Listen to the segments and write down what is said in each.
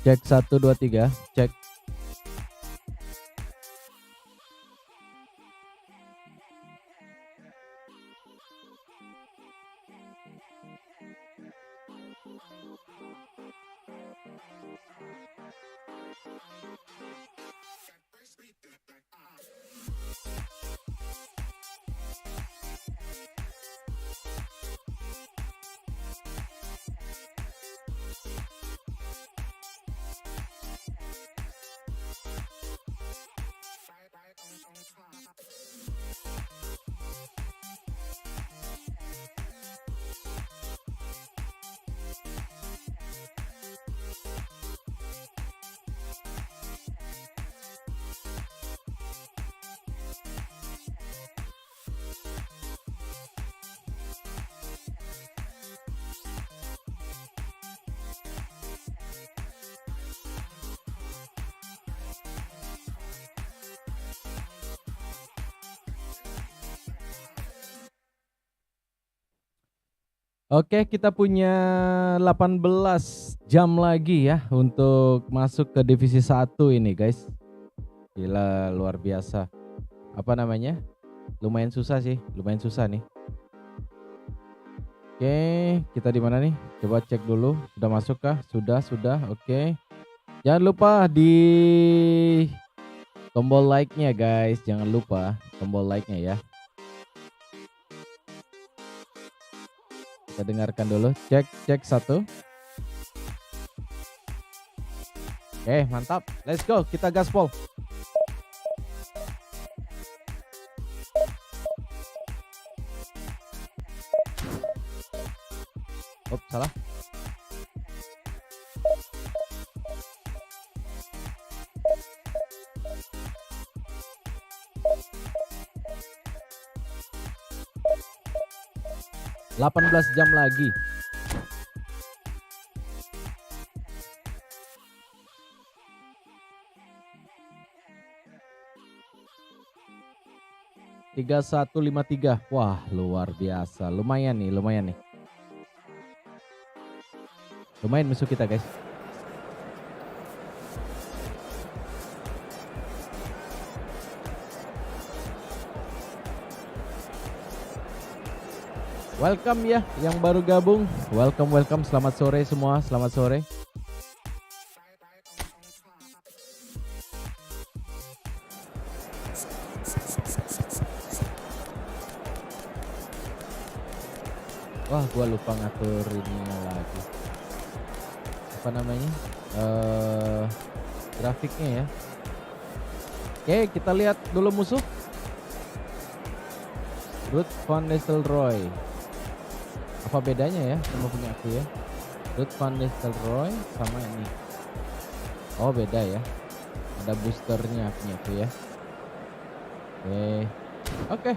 Cek 1 2 3, cek. Oke, kita punya 18 jam lagi ya untuk masuk ke divisi 1 ini guys. Gila, luar biasa. Apa namanya? Lumayan susah sih, lumayan susah nih. Oke, kita di mana nih? Coba cek dulu, sudah masuk kah? Sudah, oke. Jangan lupa di tombol like-nya guys, jangan lupa tombol like-nya ya. Kita dengarkan dulu, cek 1. Oke, mantap, let's go, kita gaspol. Oh, salah. Delapan 18 jam lagi. Tiga 153. Wah, luar biasa. Lumayan nih. Lumayan musuh kita, guys. Welcome ya yang baru gabung. Welcome. Selamat sore semua. Selamat sore. Wah, gua lupa ngatur ini lagi. Apa namanya? Grafiknya ya. Oke, kita lihat dulu musuh. Ruth Van Nistelrooy. Apa bedanya ya sama punya aku ya? Ruth Van Nistelrooy sama ini. Oh, beda ya. Ada boosternya punya aku ya. Oke.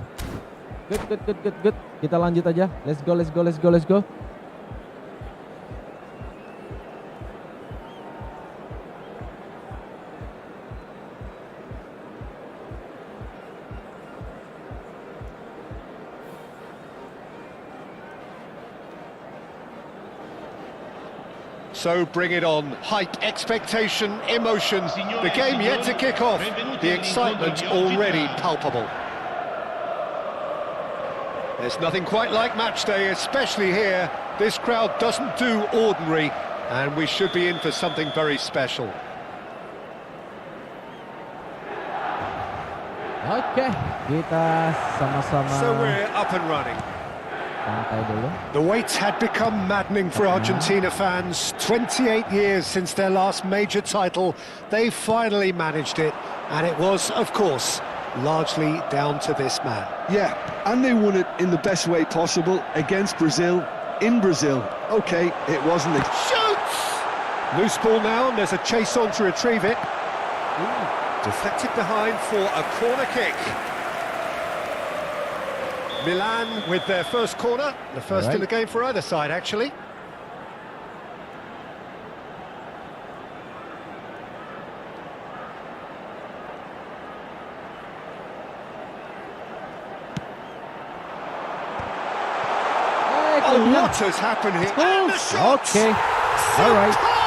Good. Kita lanjut aja. Let's go. So bring it on. Hype, expectation, emotion. The game yet to kick off. The excitement already palpable. There's nothing quite like match day, especially here. This crowd doesn't do ordinary, and we should be in for something very special. Oke, kita sama-sama. So we're up and running. The wait had become maddening for Argentina fans. 28 years since their last major title. They finally managed it, and it was, of course, largely down to this man. Yeah, and they won it in the best way possible against Brazil, in Brazil. Okay, it wasn't a... Shoots! Loose ball now, and there's a chase on to retrieve it. Deflected behind for a corner kick. Milan with their first corner, the first in the game for either side, actually. Oh, what has happened here? And the shot! Okay, all right. Goal!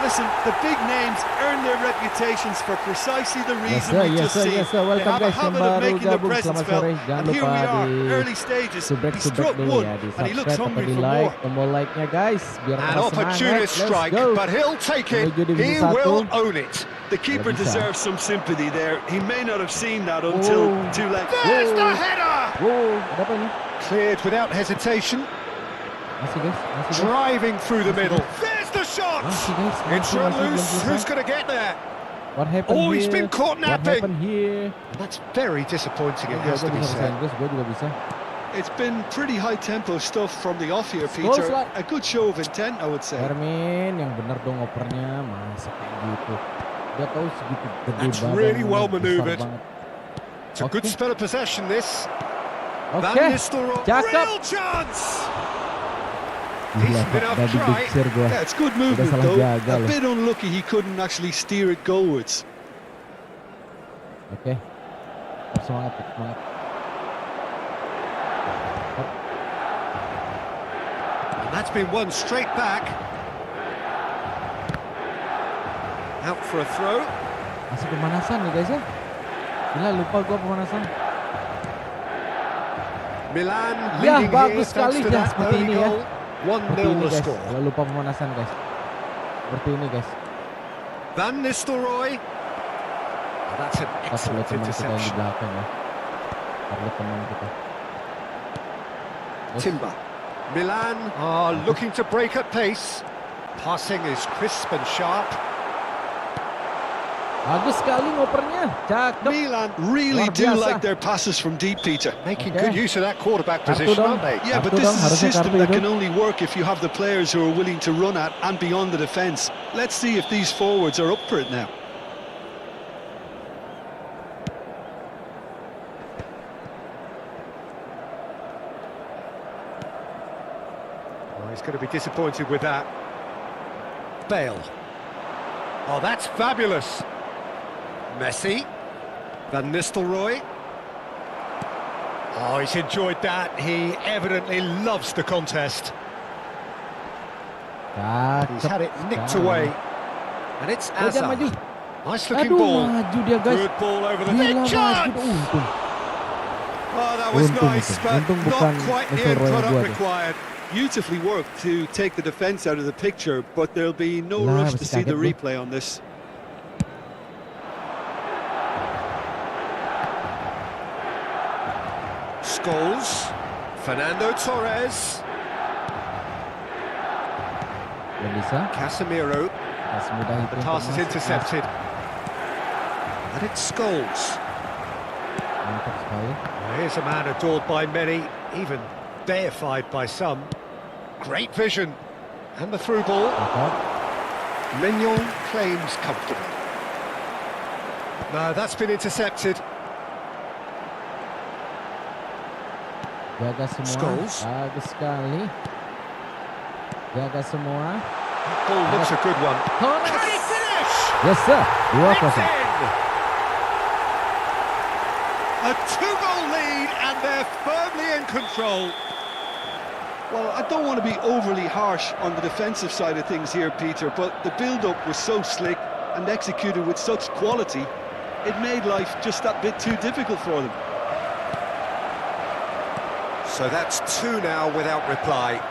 Listen, the big names earn their reputations for precisely the reason we just seen. Yes, sir. They Welcome have a guys yang habit of baru making their gabung. presence Selamat felt. sore. Jangan And here we lupa are, di early stages. He subrek struck dulu one, ya, di and he looks subscribe atau hungry di for like, more. tombol like-nya guys, biar An tambah opportunist semangat. strike, Let's go. but he'll take it. Menuju divisi He 1. will own it. The keeper Bisa. deserves some sympathy there. He may not have seen that until too late. There's the header! Wow, ada apa ini? Cleared without hesitation. Masih guys, masih guys. Driving through the middle. There's the shot! Masih guys, It's masih, run masih, belum loose. selesai. Who's going to get there? What happened Oh, here? he's been caught What napping. happened here? That's very disappointing, it Gue has to be bisa said. selesai, guys. Gue juga bisa. It's been pretty high-tempo stuff from the off here, Goals Peter. lah. A good show of intent, I would say. Hermin, yang bener dong opernya, masa kayak gitu. Udah tahu segitu gede That's badannya, really well besar manoeuvred. banget. It's a good Okay. spell of possession, this. Oke, Van Nistelrooy. cakep. Real chance! Gila, Decent enough tadi try. diksir gue. Yeah, it's good Udah movement, salah though. jaga A loh. bit unlucky he couldn't actually steer it goalwards. Oke, semangat, semangat. And that's been won straight back. Out for a throw. Masih pemanasan nih guys ya. Gila, lupa gue pemanasan. Milan Ya, leading bagus here thanks sekali to ya, that seperti early ini ya. goal. 1-0 Seperti ini the guys, score. kalau lupa pemanasan guys. Seperti ini guys. Van Nistelrooy. Oh, that's an Kita perlu excellent teman kita yang di interception. belakang ya. Perlu teman kita. Terus, Timber. Milan are looking to break at pace. Passing is crisp and sharp. bagus sekali ngopernya. Cakep. Milan really Luar do biasa. like their passes from deep, Peter. Making Okay. good use of that quarterback Kartu position, dong. aren't they? Yeah, but Kartu this dong, is a harusnya system kartu that itu. can only work if you have the players who are willing to run at and beyond the defence. Let's see if these forwards are up for it now. Oh, he's going to be disappointed with that. Bale. Oh, that's fabulous. Messi. Van Nistelrooy. Oh, he's enjoyed that. He evidently loves the contest. He's had it nicked sekali. away. And it's Oh, jangan maju. Azar. Nice looking Aduh, ball. maju dia guys. Good ball over the Gila, big maju. chance. Untung. Oh, that was Untung nice, itu. but Untung not bukan quite the Nistelrooy end yang product buat ya. required. Beautifully worked to take the defence out of the picture, but there'll be no Lah, rush to masih see the kaget gua. replay on this. Scholes. Fernando Torres. Belum bisa. Casemiro. Gak semudah itu. The untuk pass is masuk. intercepted. And it's Scholes. Mantap sekali. Well, here's a man adored by many, even deified by some. Great vision. And the through ball. Mantap. Mignon claims comfortably. No, that's been intercepted. Jaga semua. Scholes. Bagus sekali. Jaga semua. That ball looks a good one. Torres. Can he finish? Yes sir. 2-0. It's in! A two-goal lead and they're firmly in control. Well, I don't want to be overly harsh on the defensive side of things here, Peter, but the build-up was so slick and executed with such quality, it made life just that bit too difficult for them. So that's two now without reply.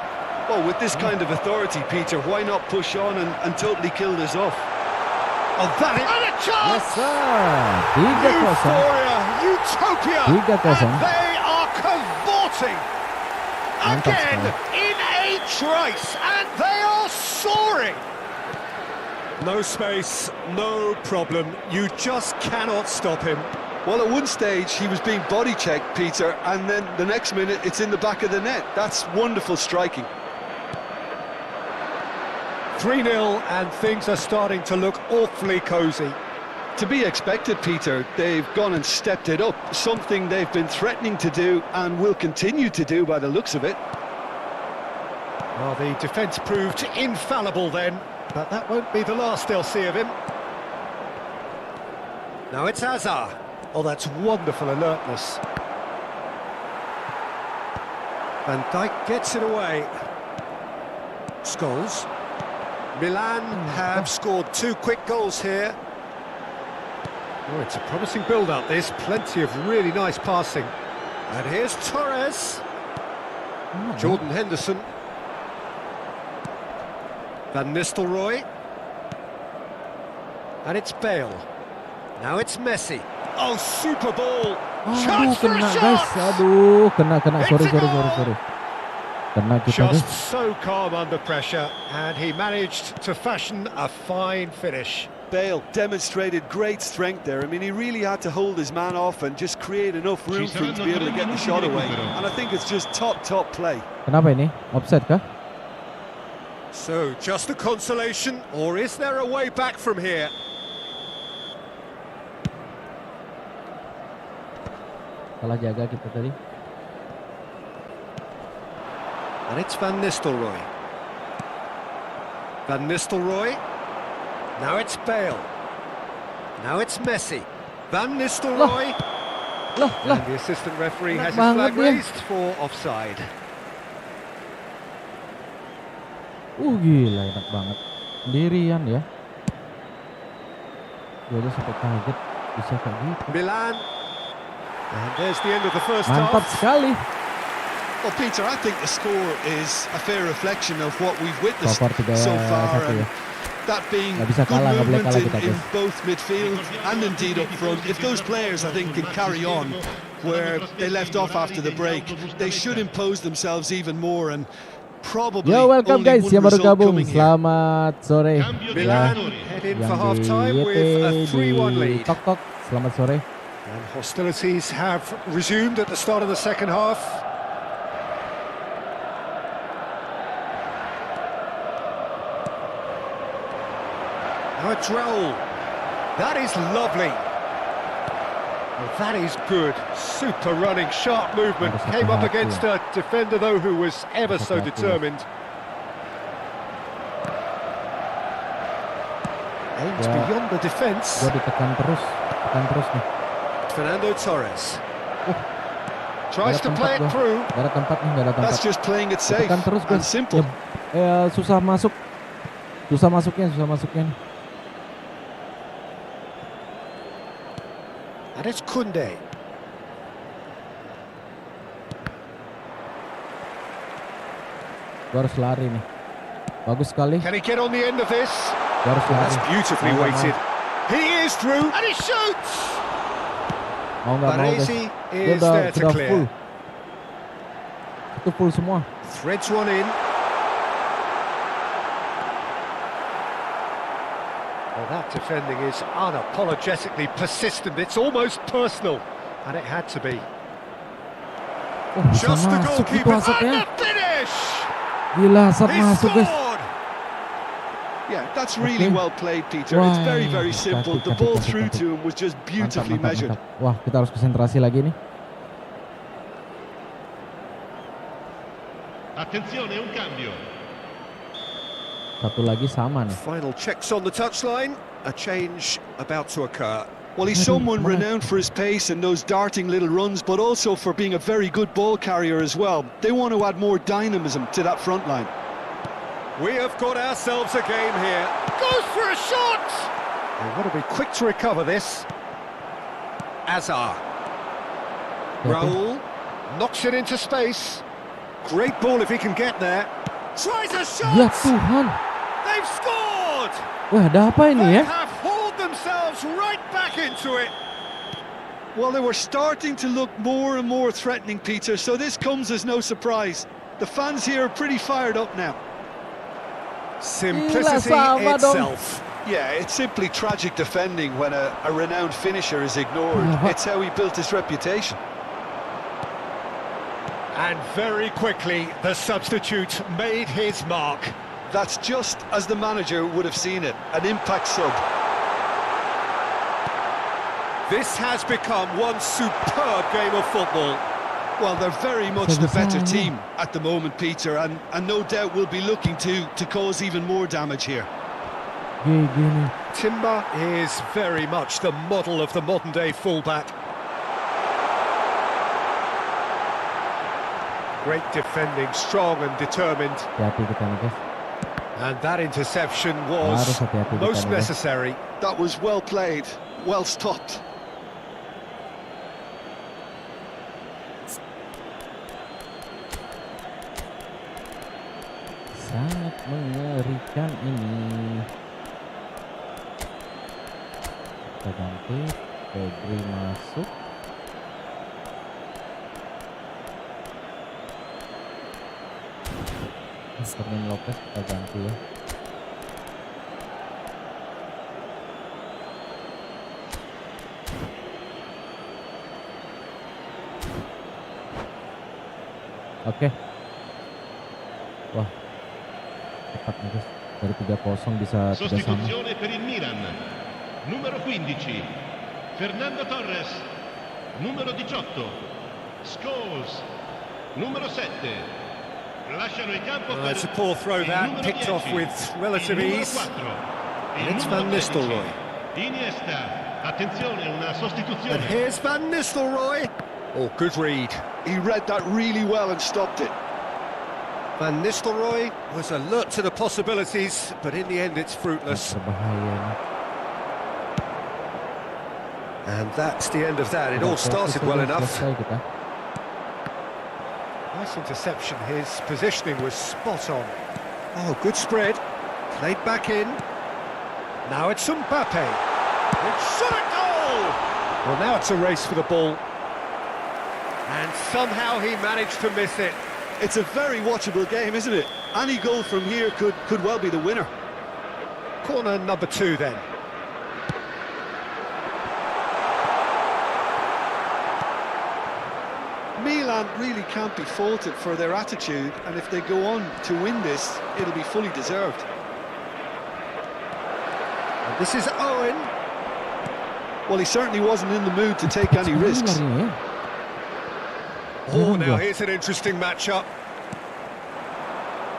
Well, with this kind of authority, Peter, why not push on and totally kill this off? Oh, that is... And a chance! Yes sir. 3-0. Euphoria, utopia, 3-0. and they are cavorting Mantap again in a trice, and they are soaring. No space, no problem. You just cannot stop him. Well, at one stage, he was being body-checked, Peter, and then the next minute, it's in the back of the net. That's wonderful striking. 3-0, and things are starting to look awfully cosy. To be expected, Peter, they've gone and stepped it up, something they've been threatening to do and will continue to do by the looks of it. Well, the defence proved infallible then, but that won't be the last they'll see of him. Now it's Azar. Oh, that's wonderful alertness. Van Dijk gets it away. Scholes. Milan have scored 2 quick goals here. Oh, it's a promising build-up, this. Plenty of really nice passing. And here's Torres. Jordan Henderson. Van Nistelrooy. And it's Bale. Now it's Messi. Oh, super ball. Aduh, kena guys. Aduh, kena. Sorry. Kena kita guys. Just so calm under pressure, and he managed to fashion a fine finish. Bale demonstrated great strength there. I mean, he really had to hold his man off and just create enough room for him to be able to get the shot away. And I think it's just top play. Kenapa ini? Offside kah? So, just a consolation, or is there a way back from here? Salah jaga kita tadi. And it's Van Nistelrooy. Van Nistelrooy. Now it's Bale. Now it's Messi. Van Nistelrooy. And the assistant referee has his flag raised for offside. Gila, enak banget. Sendirian ya. Gue aja sampai kaget bisa kayak gitu. Milan. And there's the end of the first Mantap half. sekali. Well, Peter, I think the score is a fair reflection of what we've witnessed so far. And that being good movement in both midfield and indeed up front. If those players, I think, can carry on where they left off after the break, they should impose themselves even more and probably welcome guys yang baru gabung. Selamat sore. Milan head in for half time with a 3-1 lead. Tok. Selamat sore. And hostilities have resumed at the start of the second half. Now a Droll. That is lovely. Well, that is good. Super running, sharp movement. Came up against a defender, though, who was ever so determined. Aims beyond the defence. Tekan terus nih. Fernando Torres. Tries to play it through. Gak ada tempat. That's just playing it safe and simple. Susah masuknya. And it's Kunde. Gue harus lari nih. Bagus sekali. Can he get on the end of this? That's beautifully weighted. He is through and he shoots. Baresi is there to clear. Itu full semua. Threads one in. Well, that defending is unapologetically persistent. It's almost personal, and it had to be. Just the goalkeeper and the finish. Gila, asap masuk guys. Yeah, that's really well played, Peter. It's very, very simple. The ball through to him was just beautifully measured. Wah, kita harus konsentrasi lagi nih. Attenzione, un cambio. Satu lagi sama nih. Final checks on the touchline. A change about to occur. Well, he's someone renowned for his pace and those darting little runs, but also for being a very good ball carrier as well. They want to add more dynamism to that front line. We have got ourselves a game here. Goes for a shot! They've got to be quick to recover this. Azar. Raul knocks it into space. Great ball if he can get there. Tries a shot! Ya Tuhan. They've scored! Wah, ada apa ini They ya? have hauled themselves right back into it. Well, they were starting to look more and more threatening, Peter, so this comes as no surprise. The fans here are pretty fired up now. Simplicity itself. Yeah, it's simply tragic defending when a renowned finisher is ignored. It's how he built his reputation. And very quickly, the substitute made his mark. That's just as the manager would have seen it, an impact sub. This has become one superb game of football. Well, they're very much the better team at the moment, Peter, and no doubt will be looking to cause even more damage here. Timber is very much the model of the modern-day fullback. Great defending, strong and determined. And that interception Harus was hati-hati kita most nih, guys. necessary. That was well played, well stopped. Sangat mengerikan ini. Kita ganti, Pedri masuk. Fermin Lopez kita ganti ya. Oke. Wah, cepat nih guys. Dari 3-0 bisa 3-1. Sostituzione per il Milan. Numero 15. Fernando Torres. Numero 18. Scholes. Numero 7. Lasciano il campo per It's a poor throw that, picked off with relative ease. And it's Van Nistelrooy. Iniesta. Attenzione, una And sostituzione. here's Van Nistelrooy. Oh, good read. He read that really well and stopped it. Van Nistelrooy was alert to the possibilities, but in the end it's fruitless. Berbahaya nih. And that's the end of that. It all started well enough. Selesai kita. Nice interception. His positioning was spot on. Oh, good spread. Played back in. Now it's Mbappe. It's shot at goal! Well, now it's a race for the ball. And somehow he managed to miss it. It's a very watchable game, isn't it? Any goal from here could well be the winner. Corner number 2 then. Milan really can't be faulted for their attitude, and if they go on to win this, it'll be fully deserved. And this is Owen. Well, he certainly wasn't in the mood to take any risks. Larinya ya. Oh, now here's an interesting matchup.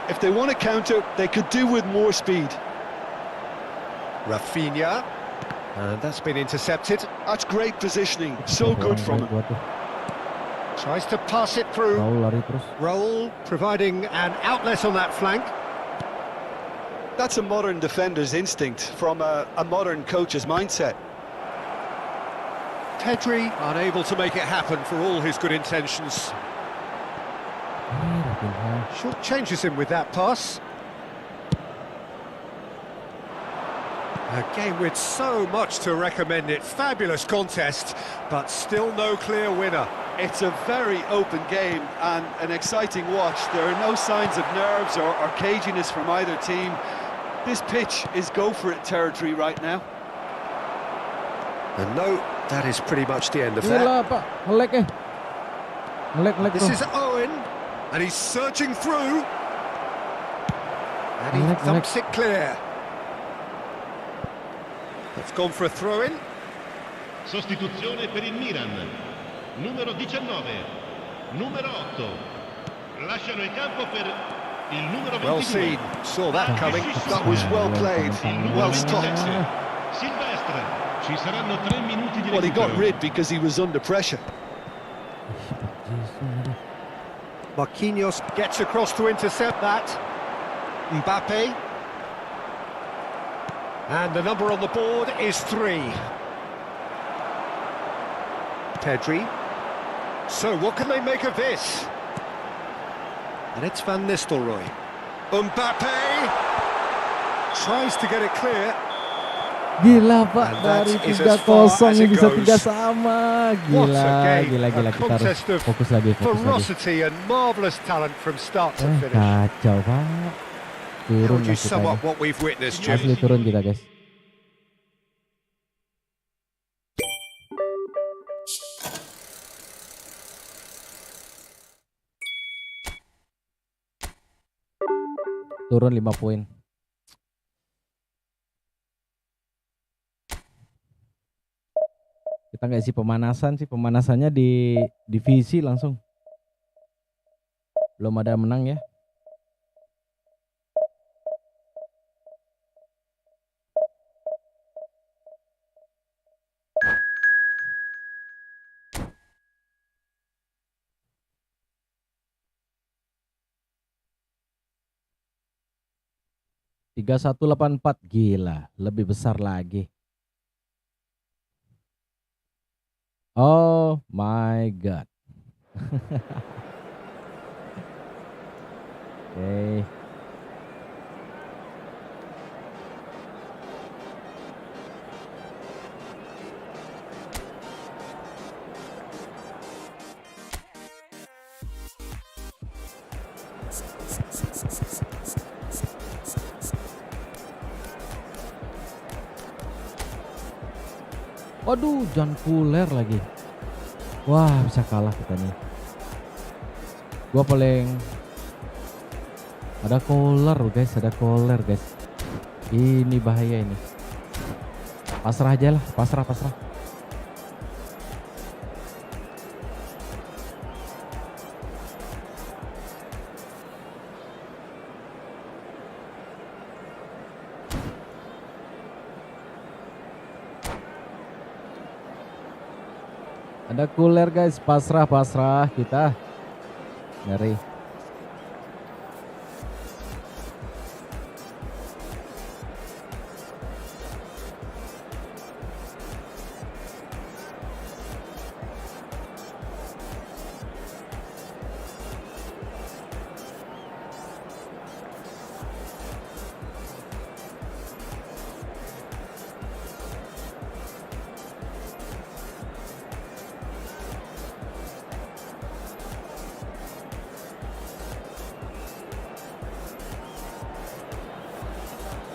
If they want to counter, they could do with more speed. Rafinha. And that's been intercepted. That's great positioning, so good from him. Tries to pass it through. Raul lari terus. Raul providing an outlet on that flank. That's a modern defender's instinct from a modern coach's mindset. Pedri unable to make it happen for all his good intentions. Short changes him with that pass. A game with so much to recommend it. Fabulous contest, but still no clear winner. It's a very open game and an exciting watch. There are no signs of nerves or caginess from either team. This pitch is go-for-it territory right now. And no, that is pretty much the end of that. Gila Pak, ngelek ya. Ngelek This tuh. is Owen, and he's searching through. And he Ngelek. thumps it clear. It's gone for a throw-in. Sostituzione per il Milan. Numero 19. Numero 8. Lasciano il campo per il numero 22. Well seen, saw that coming. That was well played, well stopped. Silvestre. Ci saranno 3 minuti di Well, he got recupero. rid because he was under pressure. Marquinhos gets across to intercept that. Mbappe. And the number on the board is 3. Pedri. So what can they make of this? And it's Van Nistelrooy. Mbappe tries to get it clear. Gila Pak, And that dari is as far 3-0 as nih it bisa goes. 3 sama. What Gila, a game, gila. a Kita harus contest of fokus lagi. ferocity and marvellous talent from start to finish. Kacau Pak. How Turun would you lah kita sum ini. up what we've witnessed, Jim? Asli turun kita guys. Turun 5 poin. Kita nggak isi pemanasan sih, pemanasannya di divisi langsung. Belum ada menang ya. 3184, gila, lebih besar lagi. Oh my god. Oke. Waduh, jangan kuler lagi. Wah, bisa kalah kita nih. Gua paling ada collar guys, ada collar guys. Ini bahaya ini. Pasrah aja lah, pasrah. Ada cooler guys, pasrah kita. Ngeri.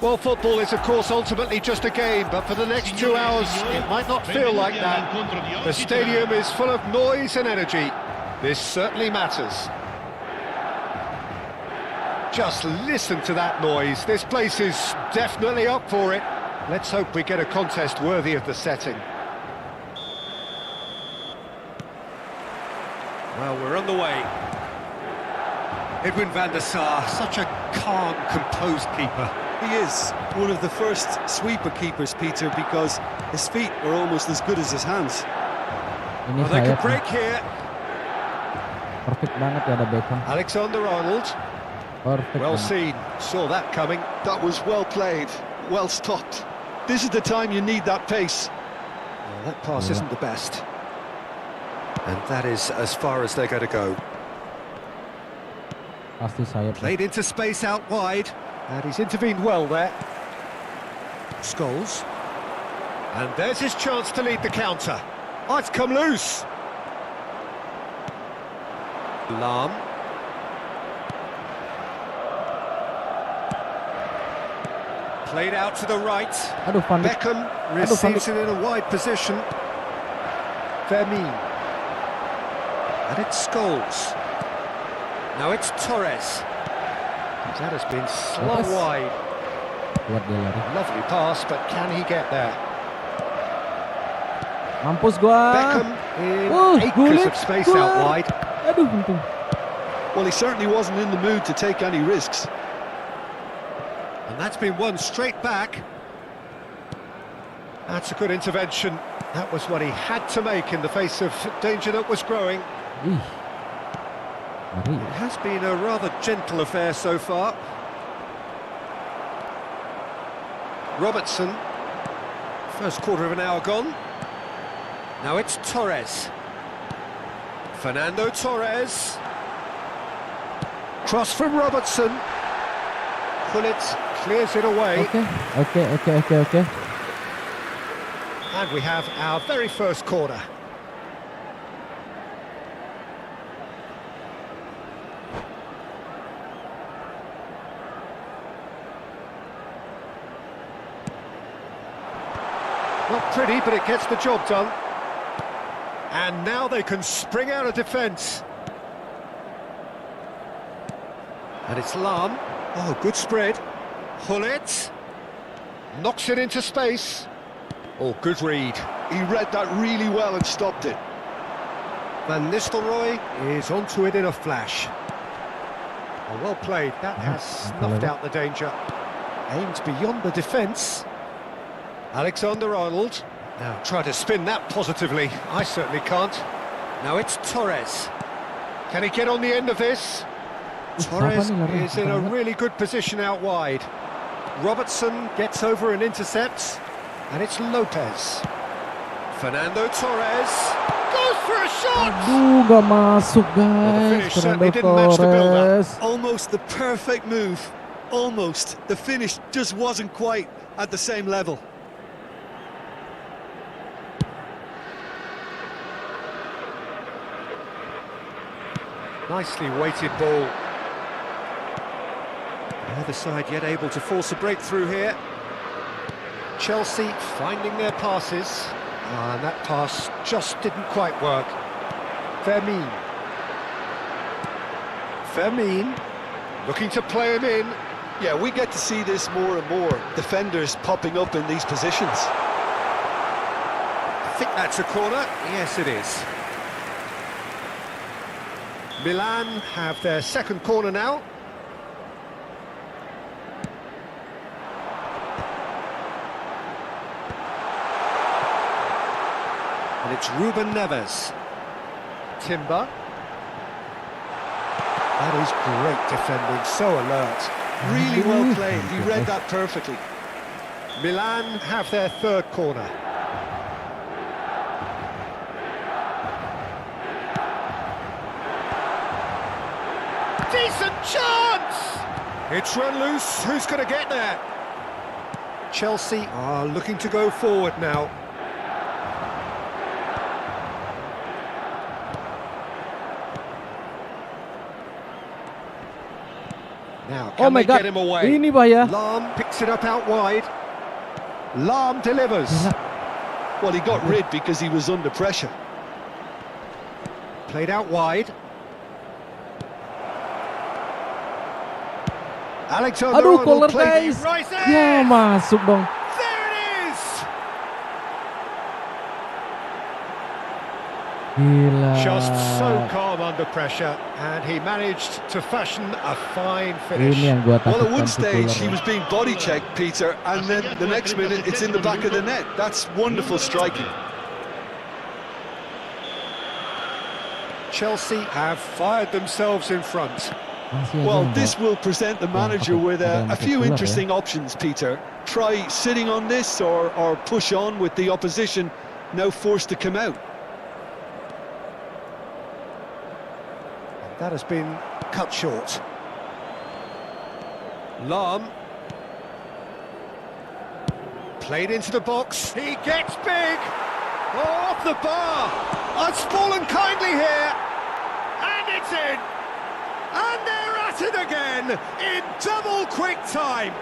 Well, football is, of course, ultimately just a game, but for the next 2 hours, it might not feel like that. The stadium is full of noise and energy. This certainly matters. Just listen to that noise. This place is definitely up for it. Let's hope we get a contest worthy of the setting. Well, we're on the way. Edwin van der Sar, such a calm, composed keeper. He is one of the first sweeper keepers, Peter, because his feet are almost as good as his hands. Ini Well, they saya could break here. perfect banget ya, ada Beckham. Alexander-Arnold, Perfect well banget. seen, saw that coming. That was well played, well stopped. This is the time you need that pace. Well, that pass isn't the best. And that is as far as they're going to go. Pasti saya Played into space out wide, and he's intervened well there. Scholes. And there's his chance to lead the counter. Oh, it's come loose. Lahm. Played out to the right. Aduh, Van Dijk. Beckham Van receives Dijk. it in a wide position. Vermeer. And it's Scholes. Now it's Torres. That has been slung Yes. wide. Kuat dia lari. Lovely pass, but can he get there? Mampus gua. Beckham in acres gulit of space gua. out wide. Aduh, untung. Well, he certainly wasn't in the mood to take any risks. And that's been won straight back. That's a good intervention. That was what he had to make in the face of danger that was growing. Ih. Ngeri. It has been a rather gentle affair so far. Robertson. First quarter of an hour gone. Now it's Torres. Fernando Torres. Cross from Robertson. Pullet clears it away. Oke. And we have our very first corner. Not pretty, but it gets the job done. And now they can spring out of defence. And it's Lahm. Oh, good spread. Pullet. Knocks it into space. Oh, good read. He read that really well and stopped it. Van Nistelrooy is onto it in a flash. Oh, well played. That has snuffed out the danger. Aimed beyond the defence. Alexander-Arnold. Now try to spin that positively. I certainly can't. Now it's Torres. Can he get on the end of this? Torres is in a really good position out wide. Robertson gets over and intercepts, and it's Lopez. Fernando Torres goes for a shot! Aduh, gak masuk Well, the guys. finish Fernando certainly didn't match the build-up. Torres. Almost the perfect move. Almost. The finish just wasn't quite at the same level. Nicely weighted ball. Neither side yet able to force a breakthrough here. Chelsea finding their passes. And that pass just didn't quite work. Fermin. Fermin looking to play him in. Yeah, we get to see this more and more. Defenders popping up in these positions. I think that's a corner. Yes, it is. Milan have their second corner now. And it's Ruben Neves. Timber. That is great defending, so alert. Really well played. He read that perfectly. Milan have their third corner. Decent chance! It's run loose. Who's going to get there? Chelsea are looking to go forward now. Now, can Oh my they god. get him away? Ini bahaya. Lahm picks it up out wide. Lahm delivers. Well, he got rid because he was under pressure. Played out wide. Alexander Aduh, Arnold corner played guys. right Ya, there. masuk dong. There it is. Gila. Just so calm under pressure, and he managed to fashion a fine finish. Ini yang gua Well, at takutkan one si stage Fuller he ya. was being body checked, Peter, and then the next minute it's in the back of the net. That's wonderful striking. Chelsea have fired themselves in front. Masih aja Well, yang this bawa. will present the manager with a few interesting options, Peter. Try sitting on this or push on with the opposition now forced to come out. That has been cut short. Lahm. Played into the box. He gets big. Oh, off the bar. It's fallen kindly here. And it's in. And they're at it again in double quick time.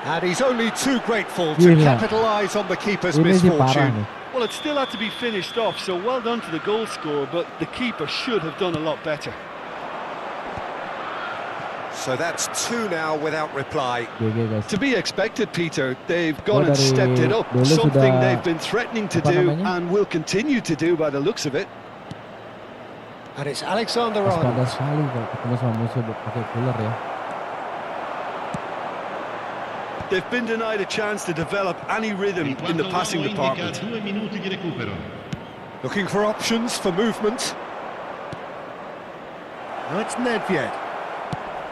And he's only too grateful to Gila. capitalise on the keeper's Ini sih parah misfortune. nih. Well, it still had to be finished off, so well done to the goal scorer, but the keeper should have done a lot better. So that's two now without reply. GG guys. To be expected, Peter. They've gone and dari stepped it up, dulu something sudah, they've been threatening to apa do namanya? and will continue to do by the looks of it. And it's Alexander Waspada Arnold. sekali kalau ketemu sama musuh pakai Fuller ya. They've been denied a chance to develop any rhythm in the passing department. 2 minuti di recupero. Looking for options for movement. Now it's Nedved.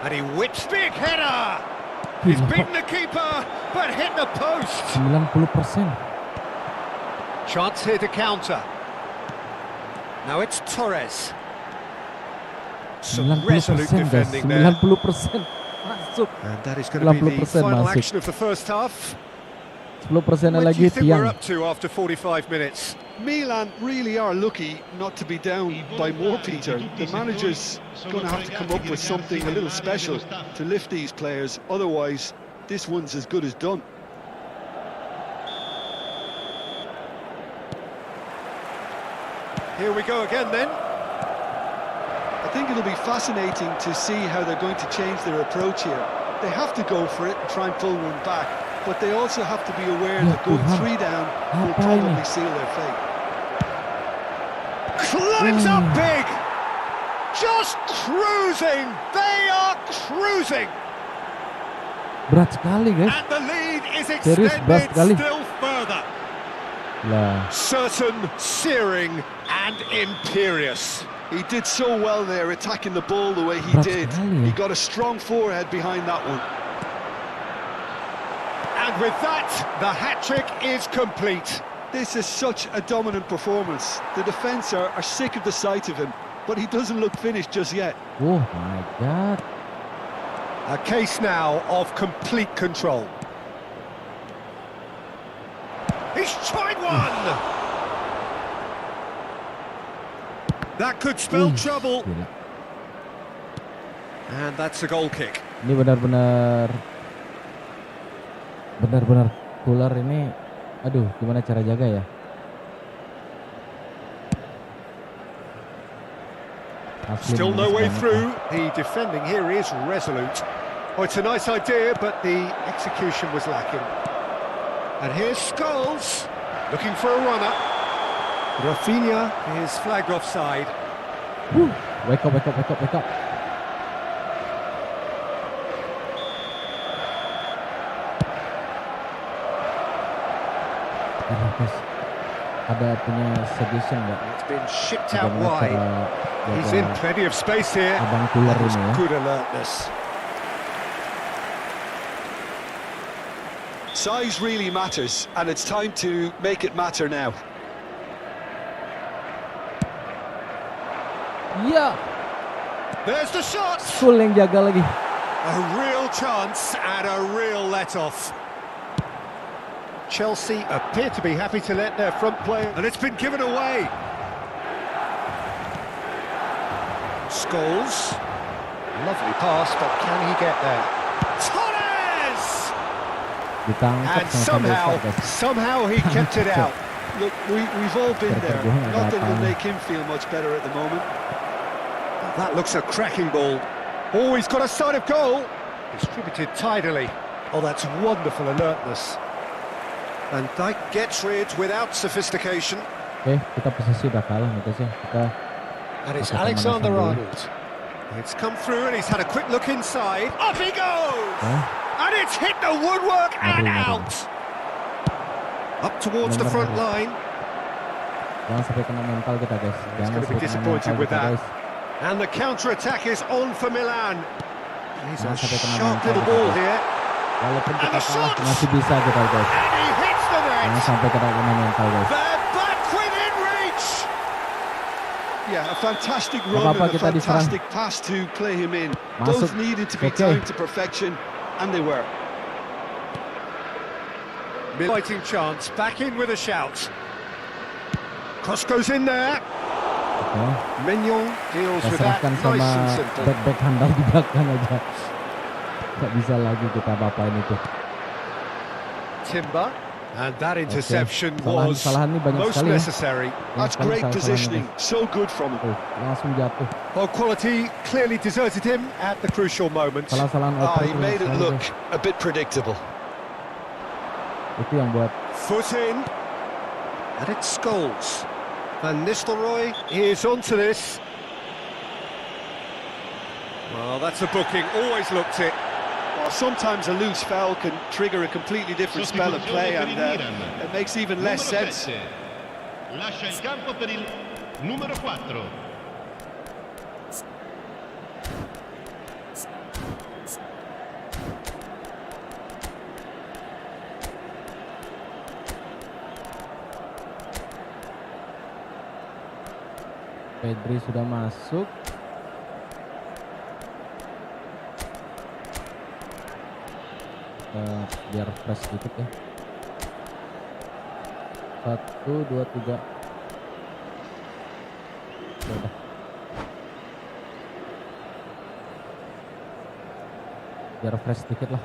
And he whips big header. He's Gila, beaten the keeper, but hit the post. 90%. Chance here to counter. Now it's Torres. Some 90% resolute guys. defending there. 90% masuk. And that is going to be the 90% final masuk. action of the first half. 10% What do lagi you think we're tiang. up to after 45 minutes? Milan really are lucky not to be down by more, Peter. The manager's going to have to come up with something a little special to lift these players. Otherwise, this one's as good as done. Here we go again then. I think it'll be fascinating to see how they're going to change their approach here. They have to go for it and try and pull one back, but they also have to be aware Ya that going Tuhan. 3 down will Apa probably ini? seal their fate. Climbs up big. Just cruising. They are cruising. Berat sekali guys. And the lead is Serius, berat sekali. extended still further. Lah, Certain, searing and imperious. He did so well there, attacking the ball the way he Berat did. sekali ya. He got a strong forehead behind that one. And with that, the hat-trick is complete. This is such a dominant performance. The defence are sick of the sight of him, but he doesn't look finished just yet. Oh my God. A case now of complete control. He's tried one! That could spell trouble. Gila. And that's a goal kick. Ini benar-benar Cooler ini. Aduh, gimana cara jaga ya? Asli Still no manis way banget through. ya. The defending here is resolute. Oh, it's a nice idea, but the execution was lacking. And here's Scholes, looking for a runner. Rafinha is flagged offside. Wake up. Guys, ada punya suggestion nggak? It's been shipped out Bagaimana wide. cara He's jaga in plenty of space here. Abang Cooler That was ini ya? good alertness. Size really matters, and it's time to make it matter now. Iya, There's the shot. School yang jaga lagi. A real chance and a real let-off. Chelsea appear to be happy to let their front player... And it's been given away. Scholes. Lovely pass, but can he get there? Torres! Ditangkap And sama somehow he kept it out. Look, we've all been there. Nothing will make him feel much better at the moment. That looks a cracking ball. Oh, he's got a sight of goal. Distributed tidily. Oh, that's wonderful alertness. And Dijk gets rid without sophistication. Oke, kita posisi udah kalah nih guys ya. Kita And it's pakai pemanasan Alexander-Arnold. dulu. It's come through and he's had a quick look inside. Up he goes! Oke. And it's hit the woodwork and Ngeri. out. Up towards the front line. Jangan sampai kena mental kita guys. Jangan gonna be sampai kena disappointed mental with kita that. guys. And the counter-attack is on for Milan. He's a Jangan sampai kena sharp mental little kita, ball guys. here. Walaupun And kita the kalah shots! masih bisa kita guys. And he hits the Jangan net. sampai kena mental guys. They're back within reach. Yeah, a fantastic Gak run apa-apa, and a kita diserang. fantastic pass to play him in. Masuk. Both needed to be Oke. timed to perfection, and they were. Fighting chance, back in with a shout. Cross goes in there. Oke. Mignon deals Kita with that serahkan nice sama and simple. back handal di belakang aja. Gak bisa lagi kita apa-apain itu. Timber, and that interception Oke. was Kesalahan nih banyak most sekali ya. necessary. That's Sekali great kesalahan positioning. ini. So good from him. Tuh, langsung jatuh. Well, quality clearly deserted him at the crucial moment. Kesalahan Oh, oper he tuh made it sekali look tuh. a bit predictable. Itu yang buat Foot in, and it's Scholes. And Nistelrooy is onto this. Well, that's a booking, always looked it. Well, sometimes a loose foul can trigger a completely different spell of play, and it makes even less Numero sense. 7. Lascia il campo per il numero 4. Pedri sudah masuk. Biar fresh dikit ya. 1, 2, 3. Udah. Biar fresh dikit lah.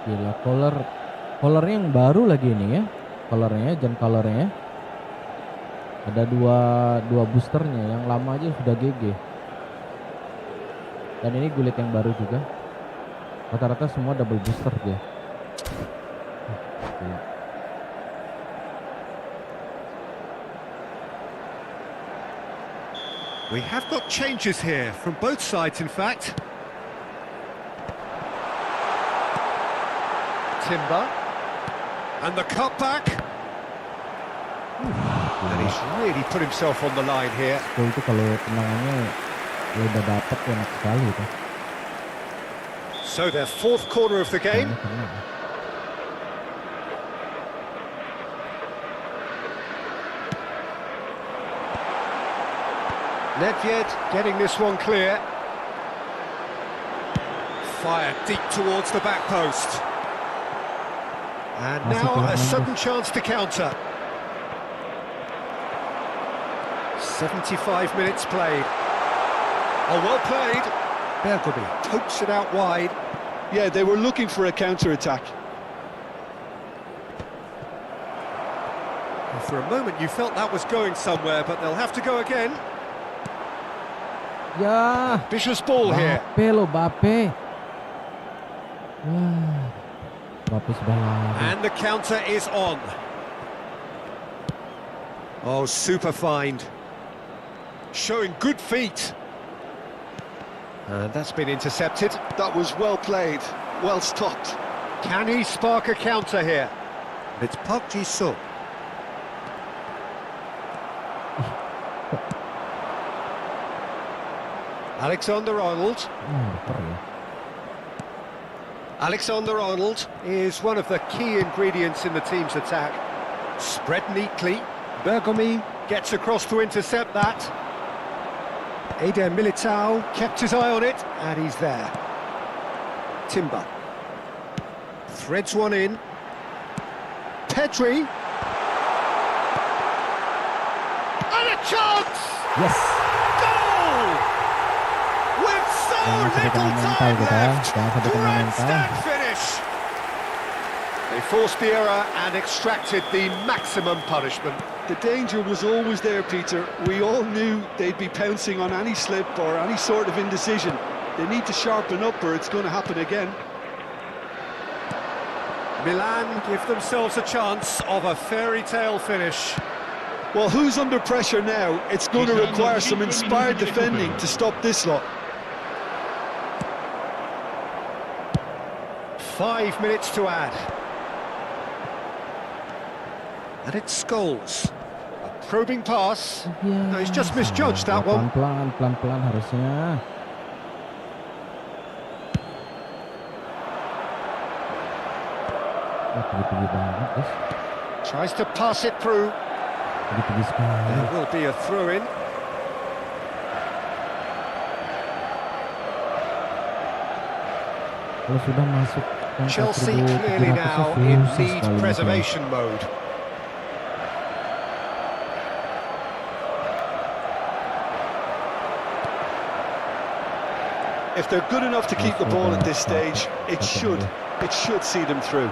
Gila, colornya yang baru lagi ini ya, colornya, jam colornya. Ada dua boosternya, yang lama aja sudah GG. Dan ini gulit yang baru juga. Rata-rata semua double booster dia. Gila. We have got changes here from both sides, in fact. Timber. And the cutback. And he's really put himself on the line here. Itu kalau tendangannya udah dapat enak sekali itu. So their fourth corner of the game. Nedved getting this one clear. Fired deep towards the back post. And now a sudden chance to counter. 75 minutes played. Oh, well played. Bergomi pokes it out wide. Yeah, they were looking for a counter-attack. For a moment you felt that was going somewhere, but they'll have to go again. Ya, Vicious ball here. Bape lo, Bape. Bape sudah lari. And the counter is on. Oh, super find. Showing good feet. And that's been intercepted. That was well played, well stopped. Can he spark a counter here? It's Park Ji-sung. Alexander-Arnold. Alexander-Arnold is one of the key ingredients in the team's attack. Spread neatly. Bergomi gets across to intercept that. Eder Militao kept his eye on it, and he's there. Timber. Threads one in. Pedri. And a chance! Yes. Goal! With so little time left. Grandstand finish. They forced the error and extracted the maximum punishment. The danger was always there, Peter. We all knew they'd be pouncing on any slip or any sort of indecision. They need to sharpen up or it's going to happen again. Milan give themselves a chance of a fairy tale finish. Well, who's under pressure now? It's going to require some inspired defending to stop this lot. 5 minutes to add. And it's Scholes. A probing pass. No, he's just misjudged that one. Pelan-pelan harusnya. Tinggi banget, guys. Tries to pass it through. Tinggi sekali. There will be a throw-in. Kalau sudah masuk Chelsea clearly now in lead preservation mode. If they're good enough to keep the ball at this stage, it should see them through.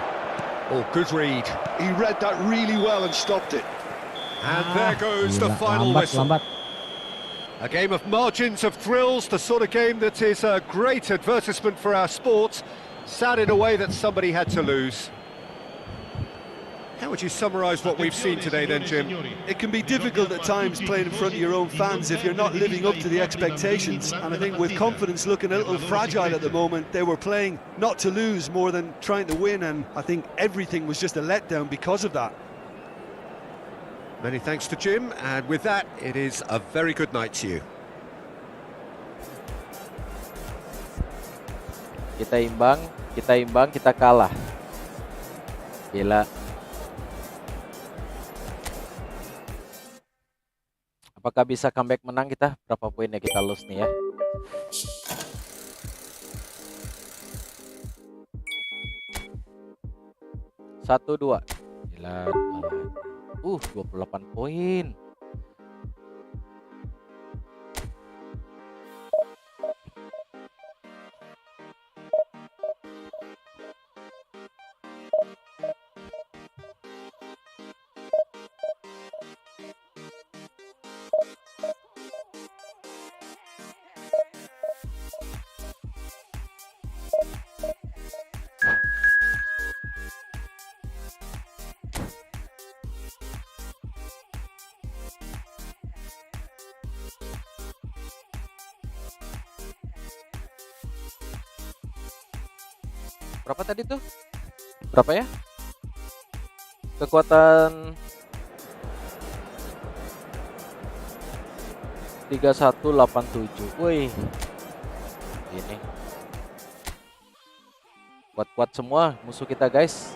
Oh, good read. He read that really well and stopped it. And there goes the final whistle. A game of margins of thrills, the sort of game that is a great advertisement for our sport. Sad in a way that somebody had to lose. How would you summarise what we've seen today then, Jim? It can be difficult at times playing in front of your own fans if you're not living up to the expectations. And I think with confidence looking a little fragile at the moment, they were playing not to lose more than trying to win. And I think everything was just a letdown because of that. Many thanks to Jim, and with that, it is a very good night to you. Kita imbang, kita kalah. Gila. Apakah bisa comeback menang kita? Berapa poinnya kita lose nih ya? Satu, dua. Gila. 28 poin. Berapa tadi tuh? Berapa ya? Kekuatan 3187. Wih. Ini. Kuat-kuat semua musuh kita, guys.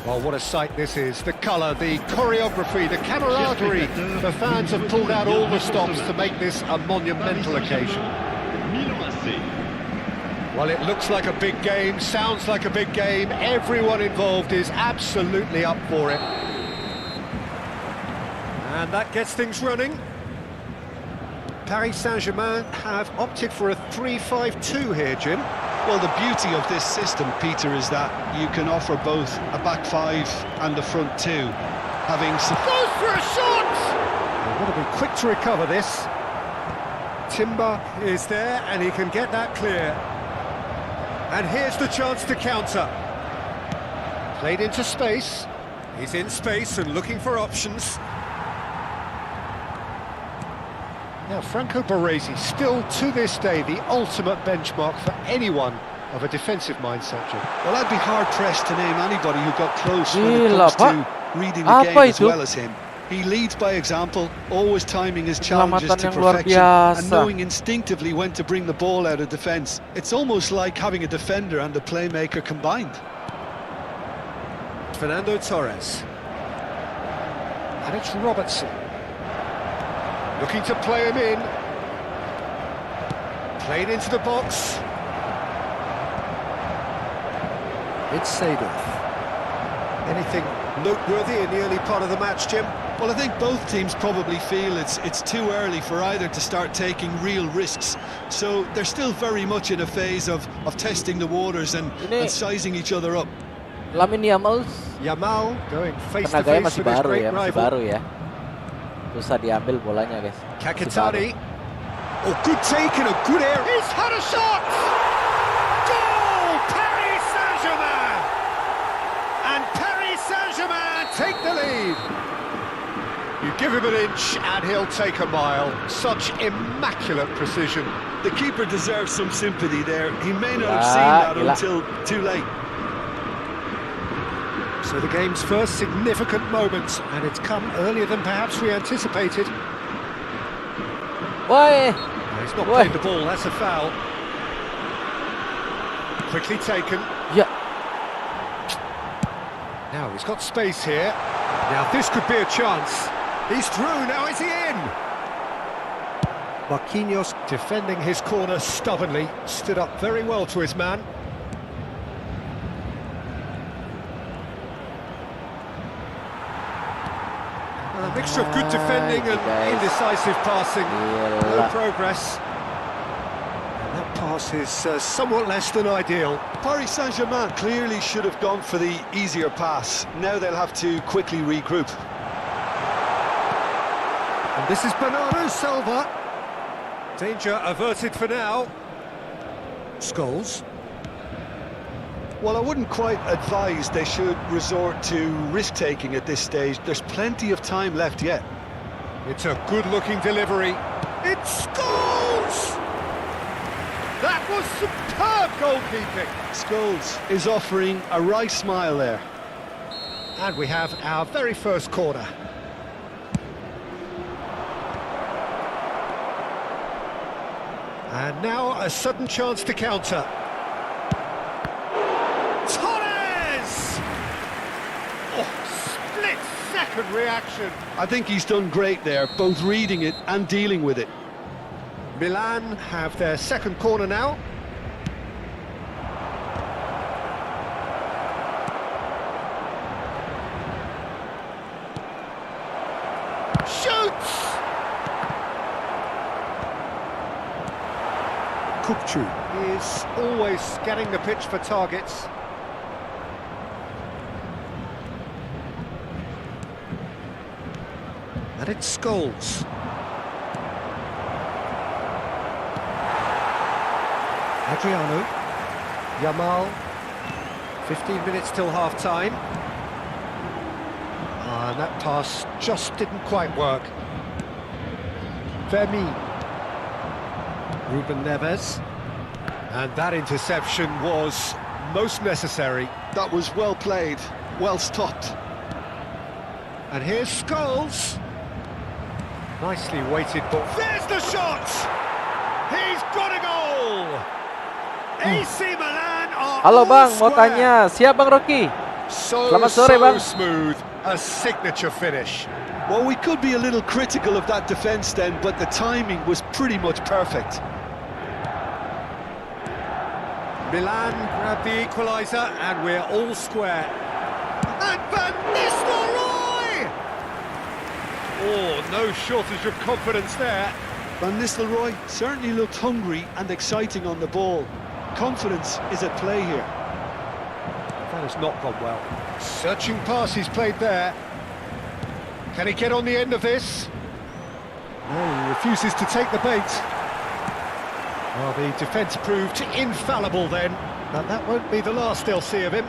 Well, what a sight this is. The colour, the choreography, the camaraderie. The fans have pulled out all the stops to make this a monumental occasion. Well, it looks like a big game, sounds like a big game. Everyone involved is absolutely up for it. And that gets things running. Paris Saint-Germain have opted for a 3-5-2 here, Jim. Well, the beauty of this system, Peter, is that you can offer both a back five and a front two. Goes for a shot! They've got to be quick to recover this. Timber is there and he can get that clear. And here's the chance to counter. Played into space. He's in space and looking for options. Now, Franco Baresi, still to this day, the ultimate benchmark for anyone of a defensive mindset, Jim. Well, I'd be hard-pressed to name anybody who got close when it comes to reading the game as well as him. He leads by example, always timing his challenges to perfection and knowing instinctively when to bring the ball out of defence. It's almost like having a defender and a playmaker combined. Fernando Torres. And it's Robertson. Looking to play him in. Played into the box. It's Seedorf. Anything noteworthy in the early part of the match, Jim? Well, I think both teams probably feel it's too early for either to start taking real risks. So they're still very much in a phase of testing the waters and sizing each other up. Yamal going face to Tenaganya face masih with his baru great ya, masih rival. baru ya. Susah diambil bolanya, guys. Kakitani. Oh, good take in a good area. He's had a shot! Goal! Paris Saint-Germain! And Paris Saint-Germain take the lead. You give him an inch and he'll take a mile. Such immaculate precision. The keeper deserves some sympathy there. He may not have seen that until too late. So the game's first significant moment, and it's come earlier than perhaps we anticipated. Why? He's not played the ball, that's a foul. Quickly taken. Yeah. Now he's got space here. Now this could be a chance. He's through, now is he in? Marquinhos defending his corner stubbornly, stood up very well to his man. A mixture of good defending and indecisive passing. No progress. And that pass is somewhat less than ideal. Paris Saint-Germain clearly should have gone for the easier pass. Now they'll have to quickly regroup. And this is Bernardo Silva. Danger averted for now. Scholes. Well, I wouldn't quite advise they should resort to risk-taking at this stage. There's plenty of time left yet. It's a good-looking delivery. It's Scholes! That was superb goalkeeping. Scholes is offering a wry smile there. And we have our very first corner. And now a sudden chance to counter. Split-second reaction. I think he's done great there, both reading it and dealing with it. Milan have their second corner now. Shoots! Kukcu is always scanning the pitch for targets. And it's Scholes. Adriano. Yamal. 15 minutes till half-time. And that pass just didn't quite work. Fermi. Ruben Neves. And that interception was most necessary. That was well played, well stopped. And here's Scholes. Nicely weighted ball. There's the shot! He's got a goal! AC Milan are Halo Bang, all mau square. tanya. Siap Bang Rocky? So, Selamat sore, Bang. smooth. A signature finish. Well, we could be a little critical of that defence then, but the timing was pretty much perfect. Milan grab the equaliser and we're all square. And Van Nistelrooy! Oh, no shortage of confidence there. Van Nistelrooy certainly looked hungry and exciting on the ball. Confidence is at play here. That has not gone well. Searching pass he's played there. Can he get on the end of this? No, he refuses to take the bait. Well, the defence proved infallible then, but that won't be the last they'll see of him.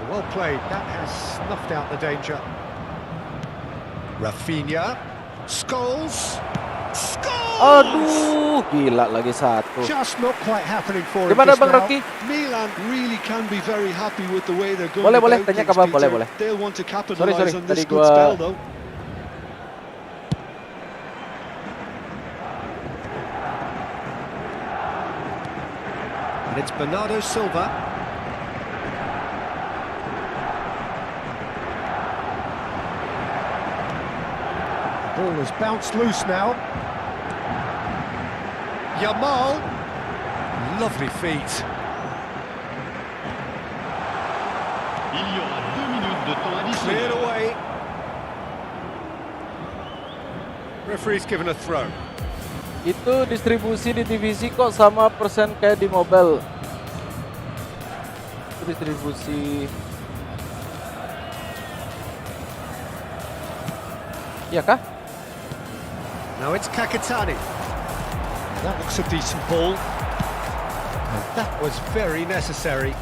Well played, that has snuffed out the danger. Rafinha, Scholes, Scholes! Aduh, gila lagi satu. Just not quite happening for him Gimana just Bang now. Rocky? Milan really can be very happy with the way they're going Boleh, about tanya things, ke Bang, Peter. boleh. They'll want to capitalise Sorry, on this tadi good gua- spell, though. And it's Bernardo Silva. The ball has bounced loose now. Yamal. Lovely feet. Il y aura 2 minutes de temps Cleared additionnel. away. Referee's given a throw. Itu distribusi di divisi kok sama persen kayak di mobile. Itu distribusi. Iya kah? Now it's Kakitani. That looks a decent ball. And that was very necessary.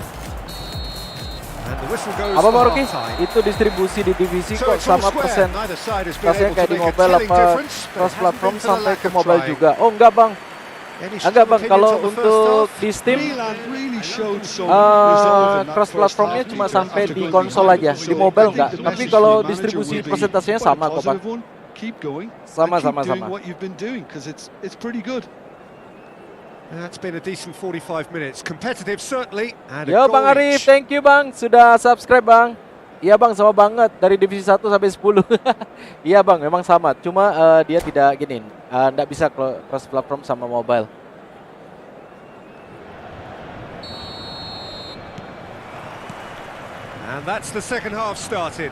And the whistle goes Apa for Bang Rocky? half-time. Itu distribusi di divisi So kok it's all sama square. persen. Neither side has been Rasanya able kayak to di make a mobile telling apa difference, but cross it hasn't platform been for the sampai lack ke of mobile trying. juga. Oh enggak Bang. Any Enggak strong Bang, opinions kalau on the first untuk half? di Steam Milan really showed some resolve in that cross first platformnya half, cuma Peter, sampai after di going konsol behind. aja, So di mobile I think enggak. the Tapi message kalau to the manager distribusi will be persentasenya quite sama kok Bang. positive one. Keep going. Sama, and keep sama, doing sama. what you've been doing because it's pretty good. That's been a decent 45 minutes. Competitive, certainly. And a Yo goal Bang Arif, each. thank you Bang sudah subscribe Bang. Iya Bang, sama banget dari divisi 1 sampai 10. Iya Bang, memang sama. Cuma dia tidak gini, nggak bisa cross platform sama mobile. And that's the second half started.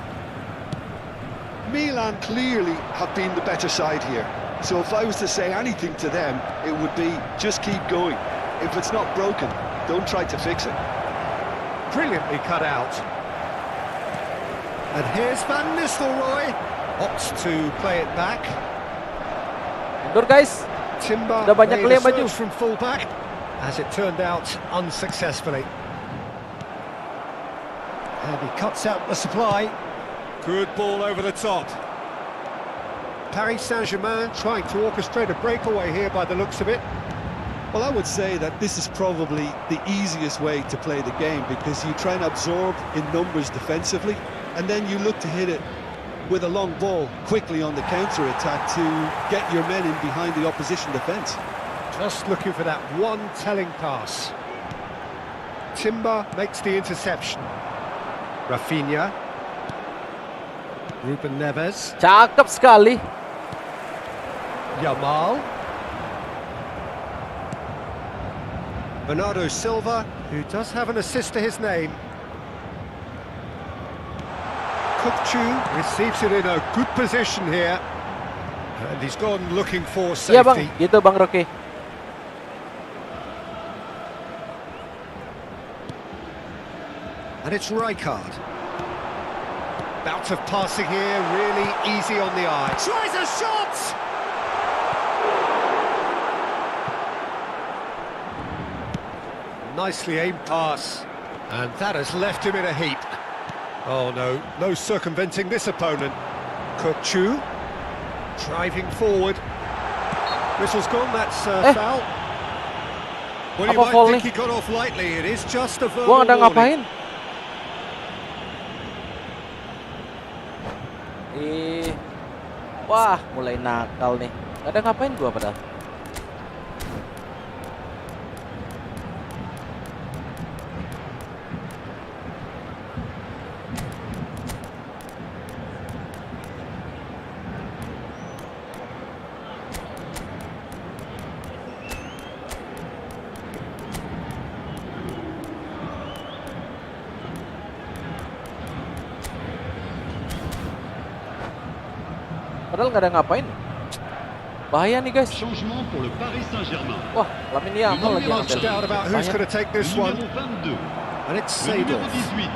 Milan clearly have been the better side here. So if I was to say anything to them, it would be just keep going. If it's not broken, don't try to fix it. Brilliantly cut out. And here's Van Nistelrooy. Opts to play it back. Mundur guys. Timber Udah banyak made a yang maju. search from fullback. As it turned out, unsuccessfully. And he cuts out the supply. Good ball over the top. Paris Saint-Germain trying to orchestrate a breakaway here by the looks of it. Well, I would say that this is probably the easiest way to play the game because you try and absorb in numbers defensively and then you look to hit it with a long ball quickly on the counter-attack to get your men in behind the opposition defence. Just looking for that one telling pass. Timber makes the interception. Rafinha. Ruben Neves. Cakep sekali. Yamal. Bernardo Silva, who does have an assist to his name. Kukcu receives it in a good position here. And he's gone looking for Iya Bang, safety. gitu Bang Rocky. And it's Rijkaard. Bout of passing here, really easy on the eye. Tries a shot! Nicely aimed pass. And that has left him in a heap. Oh no, no circumventing this opponent. Chu driving forward. Whistle's gone, that's foul. Well, you might think he got off lightly. It is just a verbal Gua ada warning. ngapain? Wah, mulai nakal nih. Gak ada ngapain gua padahal. Padahal nggak ada ngapain. Bahaya nih guys. Changement pour le Paris Saint-Germain. Wah, Lamine Yamal lagi Much doubt about who's going to take this one. Numéro 22. And it's Le numéro Seedorf. 18.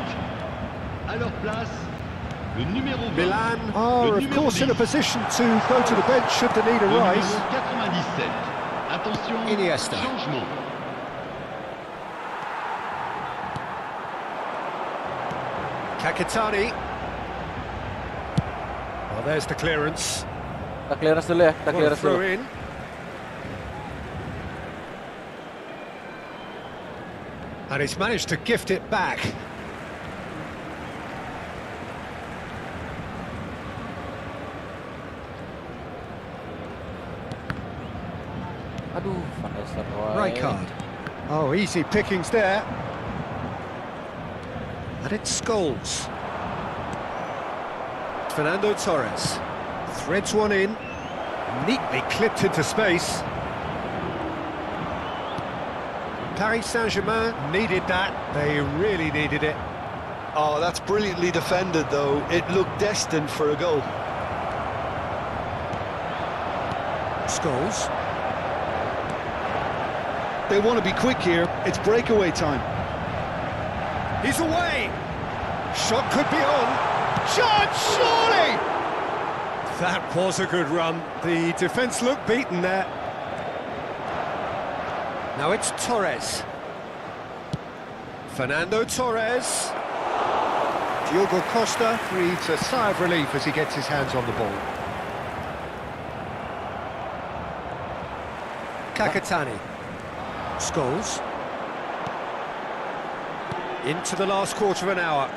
À leur place, le numéro 20. Milan are, of course, in a position to go to the bench should the need Le arise. numéro 97. Attention, Iniesta. changement. Kakitani. Well, there's the clearance. Kita clearance dulu ya, kita What a clearance throw dulu. in. And he's managed to gift it back. Aduh, Van Nistelrooy. Rijkaard. Oh, easy pickings there. And it's Scholes. Fernando Torres threads one in, neatly clipped into space. Paris Saint-Germain needed that. They really needed it. Oh, that's brilliantly defended, though. It looked destined for a goal. Scholes. They want to be quick here. It's breakaway time. He's away. Shot could be on. Shot, surely! That was a good run. The defence looked beaten there. Now it's Torres. Fernando Torres. Diogo Costa breathes a sigh of relief as he gets his hands on the ball. Kakitani. Scholes. Into the last quarter of an hour.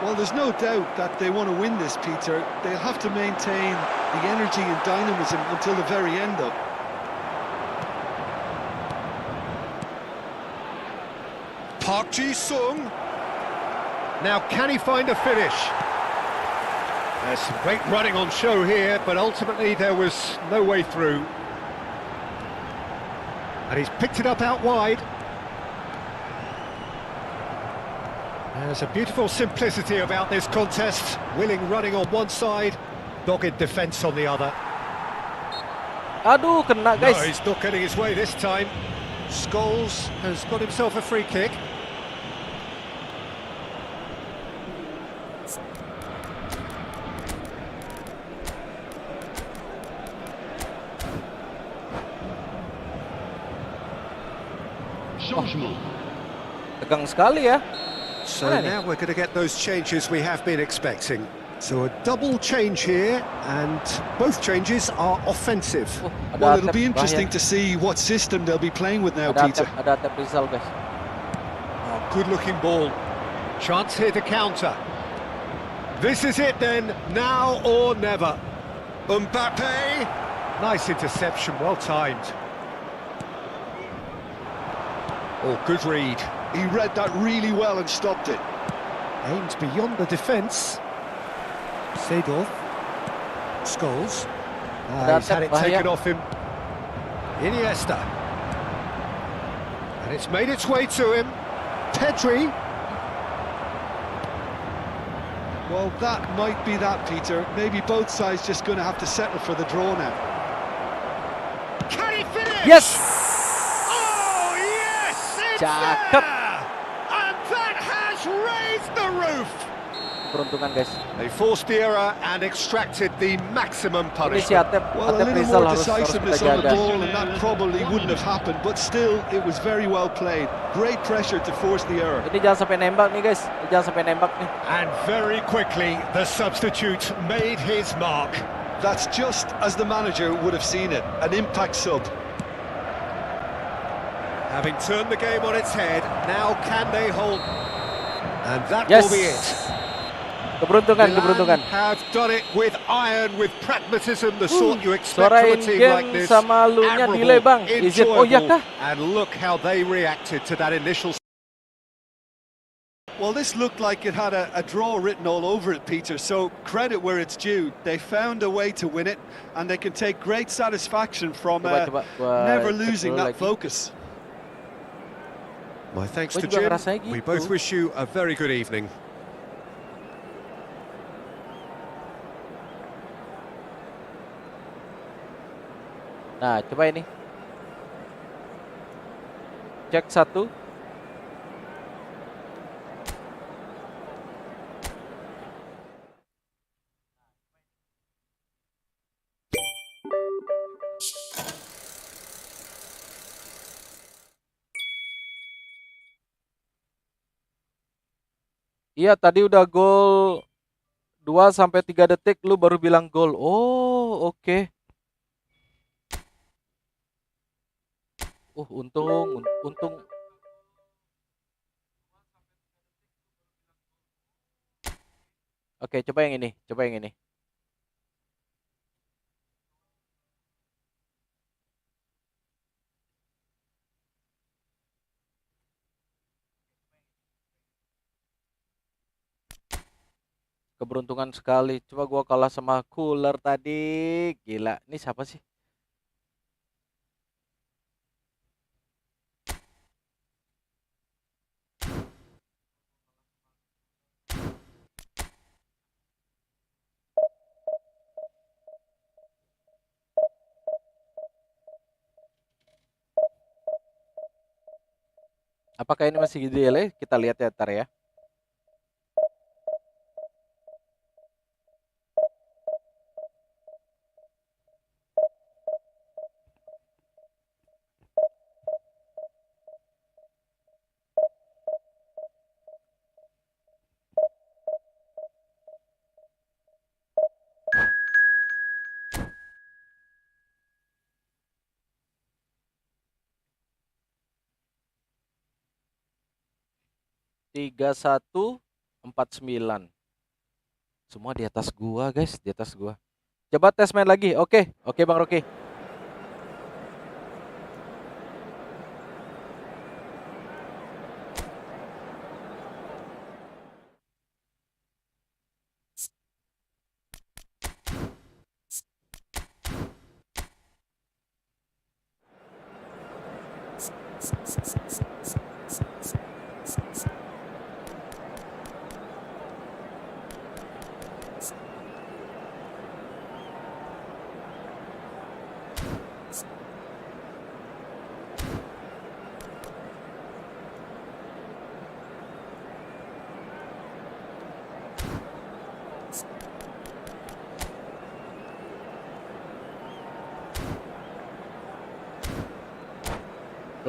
Well, there's no doubt that they want to win this, Peter. They'll have to maintain the energy and dynamism until the very end, though. Park Ji-sung. Now, can he find a finish? There's some great running on show here, but ultimately there was no way through. And he's picked it up out wide. There's a beautiful simplicity about this contest. Willing running on one side, dogged defence on the other. Aduh, kena guys. No, he's not getting his way this time. Scholes has got himself a free kick. Changement. Tegang sekali ya. So now we're going to get those changes we have been expecting. So a double change here, and both changes are offensive. Well, it'll be interesting to see what system they'll be playing with now, Peter. Ada atap Rizal guys. Oh, good-looking ball. Chance here to counter. This is it then, now or never. Mbappe. Nice interception, well timed. Oh, good read. He read that really well and stopped it. Aimed beyond the defence. Seedorf. Scholes. He's had it taken off him. Iniesta. And it's made its way to him. Pedri. Well, that might be that, Peter. Maybe both sides just going to have to settle for the draw now. Can he finish? Yes! Oh, yes! It's Cakep. there! And has raised the roof. Peruntungan guys. They forced the error and extracted the maximum Ini si punishment. Atep, Well, a Atep little Rizal more harus decisiveness kita on the jaga. ball, and that probably wouldn't have happened. But still, it was very well played. Great pressure to force the error. Ini jangan sampai nembak nih guys. Ini jangan sampai nembak nih. And very quickly, the substitute made his mark. That's just as the manager would have seen it. An impact sub. Having turned the game on its head, now can they hold? And that Yes. will be it. Keberuntungan, Milan keberuntungan. have done it with iron, with pragmatism, the sort you expect Suara from a team in-game like this. sama lu-nya Admirable, delay, Bang. Is it? Oh, iya enjoyable, kah? and look how they reacted to that initial. Well, this looked like it had a draw written all over it, Peter, so credit where it's due. They found a way to win it, and they can take great satisfaction from Coba, never cek losing dulu that lagi. focus. My thanks Gua to juga Jim. ngerasanya We gitu. both wish you a very good evening. Nah, coba ini. Cek satu. Iya, tadi udah gol 2 sampai 3 detik lu baru bilang gol. Oh, oke. Untung. Oke, coba yang ini, coba yang ini. Keberuntungan sekali. Coba gua kalah sama cooler tadi. Gila. Ini siapa sih? Apakah ini masih delay? Kita lihat ya ntar ya. Tiga 149. Semua di atas gua, guys, di atas gua. Coba tes main lagi. Oke, Bang Rocky.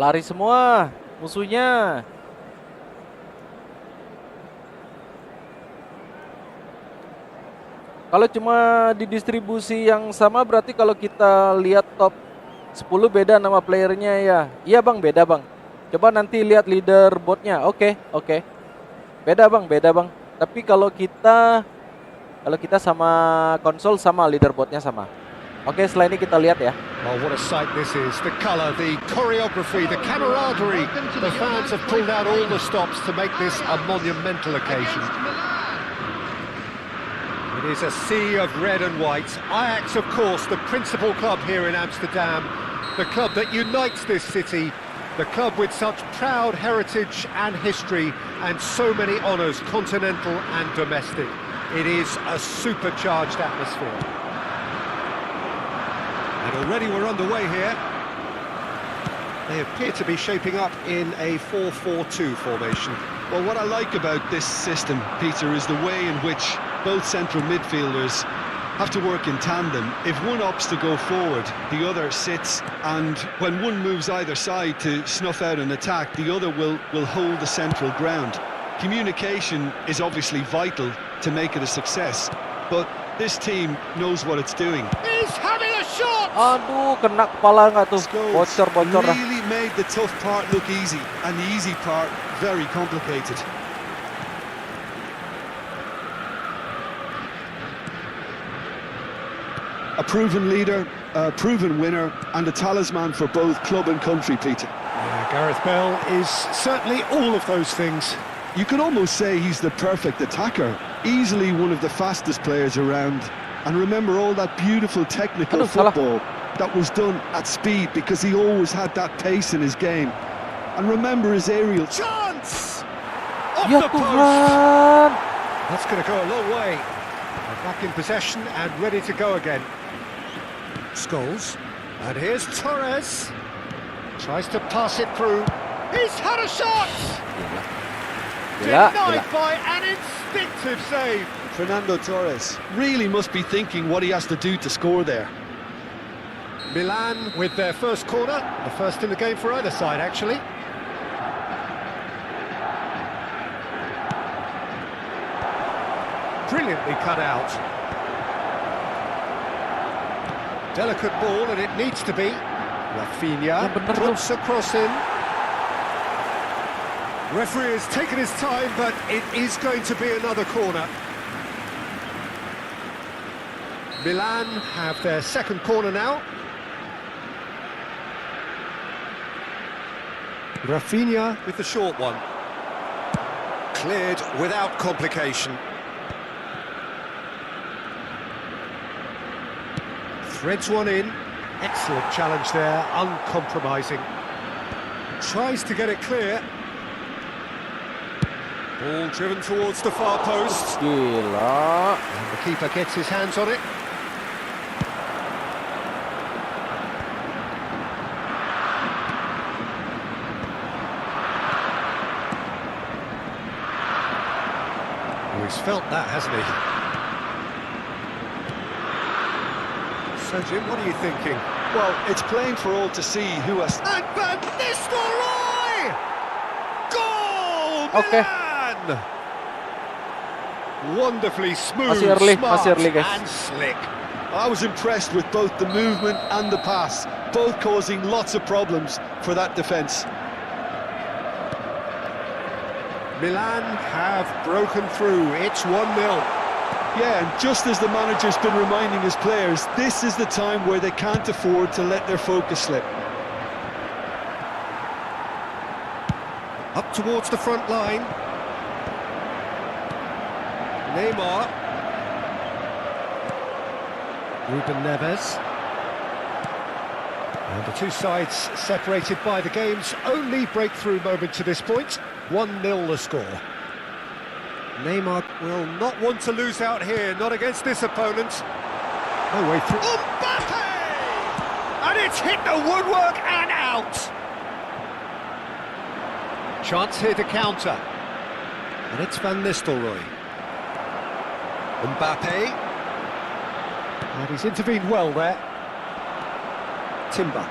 Lari semua musuhnya. Kalau cuma didistribusi yang sama berarti kalau kita lihat top 10 beda nama playernya ya. Iya Bang, beda Bang. Coba nanti lihat leaderboardnya. Oke. Beda Bang. Tapi kalau kita sama konsol sama leaderboardnya sama. Oke, setelah ini kita lihat ya. Oh, what a sight this is. The colour, the choreography, the camaraderie. The fans have pulled out all the stops to make this a monumental occasion. It is a sea of red and white. Ajax, of course, the principal club here in Amsterdam. The club that unites this city. The club with such proud heritage and history and so many honours, continental and domestic. It is a supercharged atmosphere. And already we're underway here. They appear to be shaping up in a 4-4-2 formation. Well, what I like about this system, Peter, is the way in which both central midfielders have to work in tandem. If one opts to go forward, the other sits, and when one moves either side to snuff out an attack, the other will hold the central ground. Communication is obviously vital to make it a success, but this team knows what it's doing. He's having a shot! Aduh, kena kepala nggak tuh? Goals Bocor-bocor dah. really made the tough part look easy, and the easy part very complicated. A proven leader, a proven winner, and a talisman for both club and country, Peter. Yeah, Gareth Bale is certainly all of those things. You could almost say he's the perfect attacker, easily one of the fastest players around. And remember all that beautiful technical football that was done at speed, because he always had that pace in his game. And remember his aerial Chance! Off Ya the post! Tuhan. That's going to go a long way. They're back in possession and ready to go again. Scholes. And here's Torres. Tries to pass it through. He's had a shot! Gila, Denied gila. by an instinctive save. Fernando Torres really must be thinking what he has to do to score there. Milan with their first corner, the first in the game for either side, actually. Brilliantly cut out. Delicate ball, and it needs to be. Rafinha puts a cross in. Referee has taken his time, but it is going to be another corner. Milan have their second corner now. Rafinha with the short one. Cleared without complication. Threads one in. Excellent challenge there, uncompromising. Tries to get it clear. Ball driven towards the far post. Gila. And the keeper gets his hands on it. Oh, he's felt that, hasn't he? So, Jim, what are you thinking? Well, it's plain for all to see who has... And Van Nistelrooy! Goal! Okay. Milan! Wonderfully smooth, Masih early, smart masih early, guys. and slick. I was impressed with both the movement and the pass, both causing lots of problems for that defence. Milan have broken through. It's 1-0. Yeah, and just as the manager's been reminding his players, this is the time where they can't afford to let their focus slip. Up towards the front line. Neymar. Ruben Neves. And the two sides separated by the game's only breakthrough moment to this point. 1-0 the score. Neymar will not want to lose out here, not against this opponent. No way through. Mbappe! And it's hit the woodwork and out. Chance here to counter. And it's Van Nistelrooy. Mbappe. And he's intervened well there. Timber.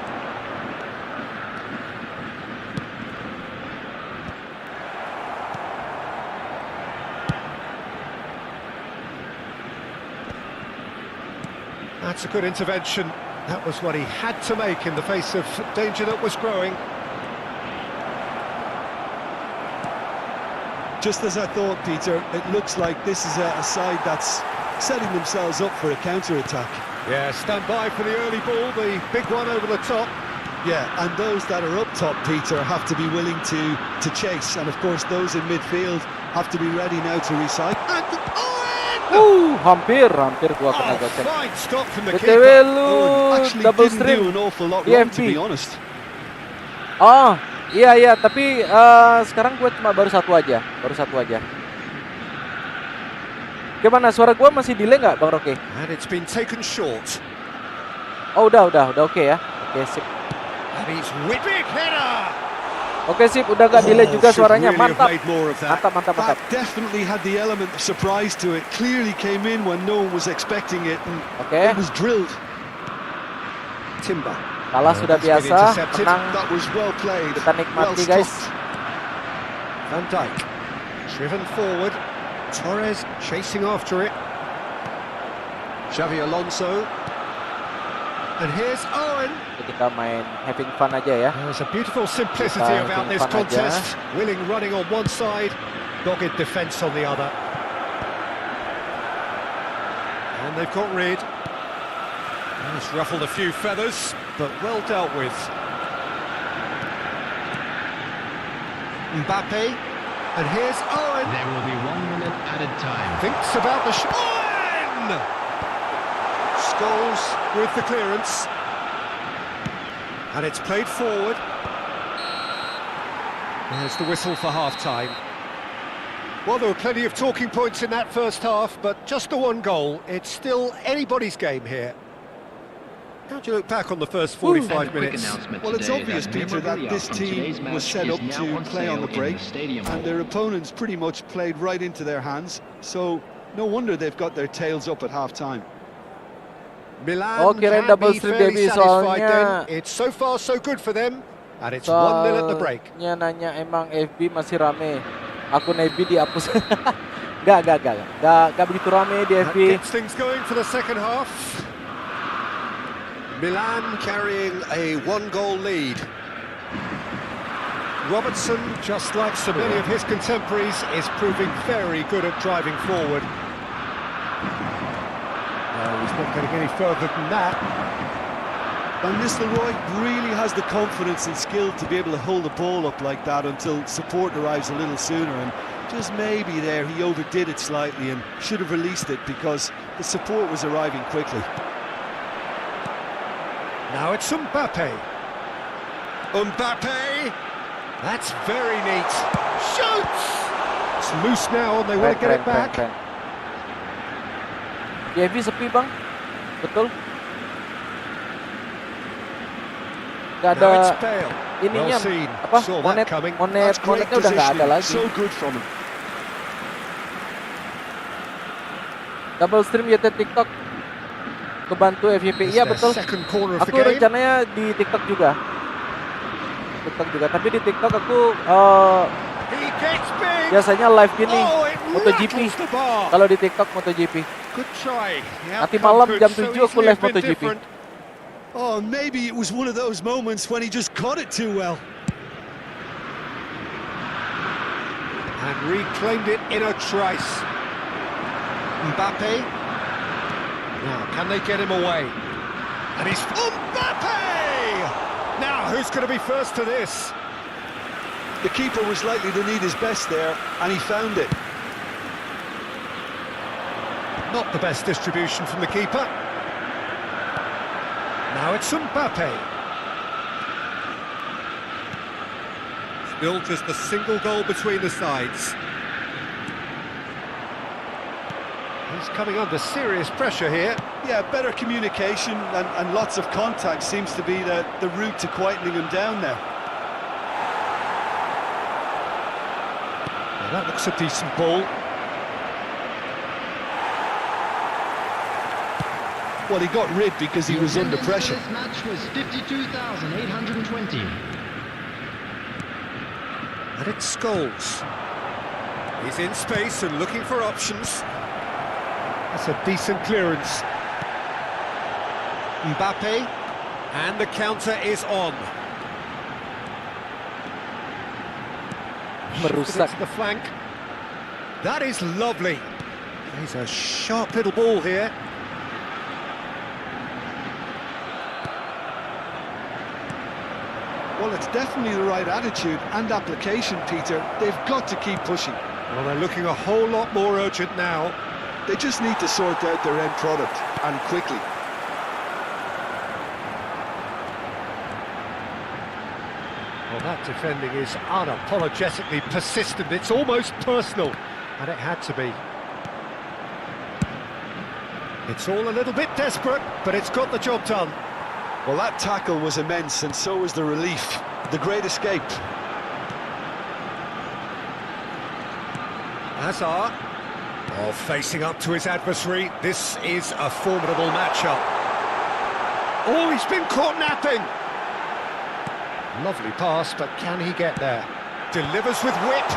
That's a good intervention. That was what he had to make in the face of danger that was growing. Just as I thought, Peter, it looks like this is a side that's setting themselves up for a counter-attack. Yeah, stand by for the early ball, the big one over the top. Yeah, and those that are up top, Peter, have to be willing to chase. And of course, those in midfield have to be ready now to recycle. And Hampir gua kena gocek. Fine stop from the BTW keeper. lu actually double didn't stream do an awful lot di wrong, to FB. be honest. Oh, iya, tapi sekarang gue cuma baru satu aja. Gimana, suara gue masih delay nggak, Bang Rocky? And it's been taken short. Oh, udah oke ya. Oke, sip. And he's with big header. Oke sip, udah gak delay juga should suaranya. really have Mantap. made more of that. That definitely had the element of surprise to it. Clearly came in when no one was expecting it, and it was drilled. Timber. Kalah sudah biasa, menang That was well played. kita nikmati guys. Van Dijk, driven forward. Torres chasing after it. Xavi Alonso. And here's Owen. Kita main having fun aja ya. There's a beautiful simplicity about this contest. Willing running on one side, dogged defence on the other. And they've got rid. It's ruffled a few feathers, but well dealt with. Mbappe, and here's Owen. There will be 1 minute added time. Thinks about the shot. Owen! Scholes with the clearance. And it's played forward. There's the whistle for half-time. Well, there were plenty of talking points in that first half, but just the one goal. It's still anybody's game here. How do you look back on the first 45 minutes? Well, it's obvious, Peter, that this team was set up to play on the break, and their opponents pretty much played right into their hands, so no wonder they've got their tails up at half-time. Milan kirain can double be strip fairly Divisi satisfied soalnya. then. It's so far so good for them, and it's 1-0 at the break. Soalnya nanya emang FB masih rame. Akun FB dihapus. Gak begitu rame di That FB. gets things going for the second half. Milan carrying a 1-goal lead. Robertson, just like so many of his contemporaries, is proving very good at driving forward. No, he's not getting any further than that. Van Nistelrooy really has the confidence and skill to be able to hold the ball up like that until support arrives a little sooner, and just maybe there he overdid it slightly and should have released it because the support was arriving quickly. Now it's Mbappe. Mbappe! That's very neat. Shoots! It's loose now and they want to get it back. Di FB sepi bang, betul? Gak Now ada it's Bale. ininya, Well seen. apa? Saw that coming. Monetnya udah nggak ada lagi. So good from him. Double stream YT TikTok. Kebantu FYP. Iya betul. Aku rencananya di TikTok juga. Tapi di TikTok aku biasanya live gini, MotoGP. Kalau di TikTok MotoGP. Nanti malam jam 7 aku live MotoGP. Oh, maybe it was one of those moments when he just caught it too well. And reclaimed it in a trice. Mbappe. Now, can they get him away? And he's... Mbappe! Now, who's going to be first to this? The keeper was likely to need his best there, and he found it. Not the best distribution from the keeper. Now it's Mbappe. Still just a single goal between the sides. He's coming under serious pressure here. Yeah, better communication and lots of contact seems to be the route to quietening him down now. Well, that looks a decent ball. Well, he got rid because he was under pressure. This match was 52,820. And it's Scholes. He's in space and looking for options. That's a decent clearance. Mbappe, and the counter is on. Merusak. To the flank. That is lovely. He's a sharp little ball here. Well, it's definitely the right attitude and application, Peter. They've got to keep pushing. Well, they're looking a whole lot more urgent now. They just need to sort out their end product, and quickly. Well, that defending is unapologetically persistent. It's almost personal, and it had to be. It's all a little bit desperate, but it's got the job done. Well, that tackle was immense, and so was the relief. The great escape. Hazard, facing up to his adversary. This is a formidable matchup. Oh, he's been caught napping. Lovely pass, but can he get there? Delivers with wit.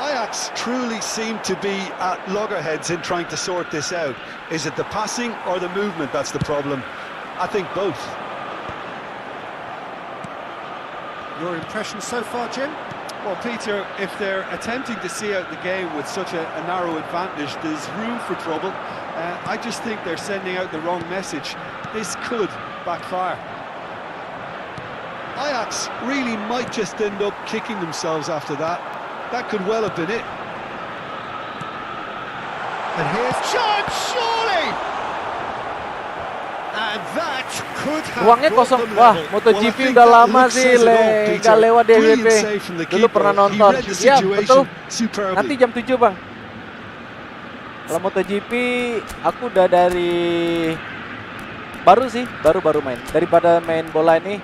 Ajax truly seem to be at loggerheads in trying to sort this out. Is it the passing or the movement that's the problem? I think both. Your impression so far, Jim? Well, Peter, if they're attempting to see out the game with such a narrow advantage, there's room for trouble. I just think they're sending out the wrong message. This could backfire. Ajax really might just end up kicking themselves after that. That could well have been it. And here's chance, surely! And that could have Ruangnya brought kosong. them Wah, level. MotoGP Well, I think udah that lama look sih says it all, Peter. nggak lewat di Brilliant FVP. save from the Dulu keeper. pernah He nonton. read the Ya, betul. situation superbly. Nanti jam 7, Bang. Kalau MotoGP aku udah dari baru sih, baru main. Daripada main bola ini,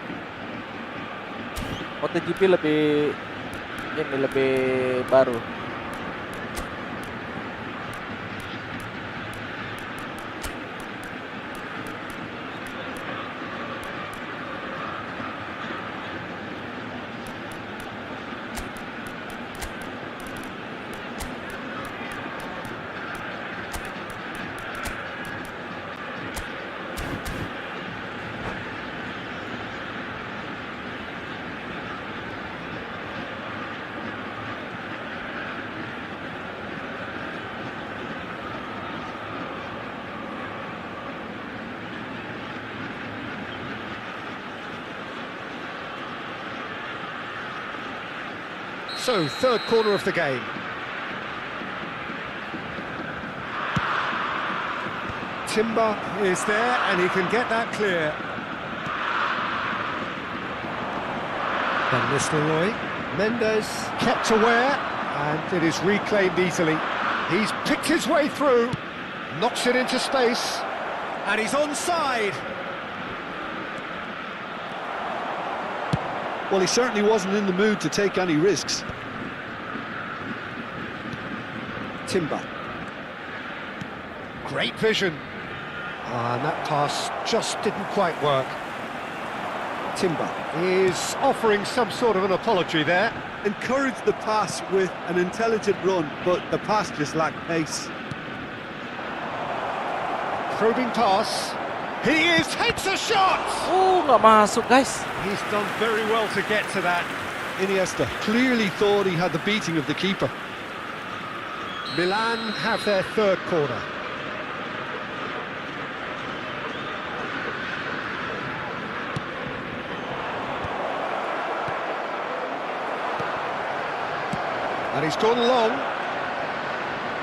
MotoGP lebih baru. So, third corner of the game. Timber is there, and he can get that clear. Van Nistelrooy. Mendes kept aware, and it is reclaimed easily. He's picked his way through, knocks it into space, and he's onside. Well, he certainly wasn't in the mood to take any risks. Timber. Great vision. And that pass just didn't quite work. Timber is offering some sort of an apology there. Encouraged the pass with an intelligent run, but the pass just lacked pace. Probing pass. He is, takes a shot! Nggak masuk, guys. He's done very well to get to that. Iniesta clearly thought he had the beating of the keeper. Milan have their third corner. And he's gone long.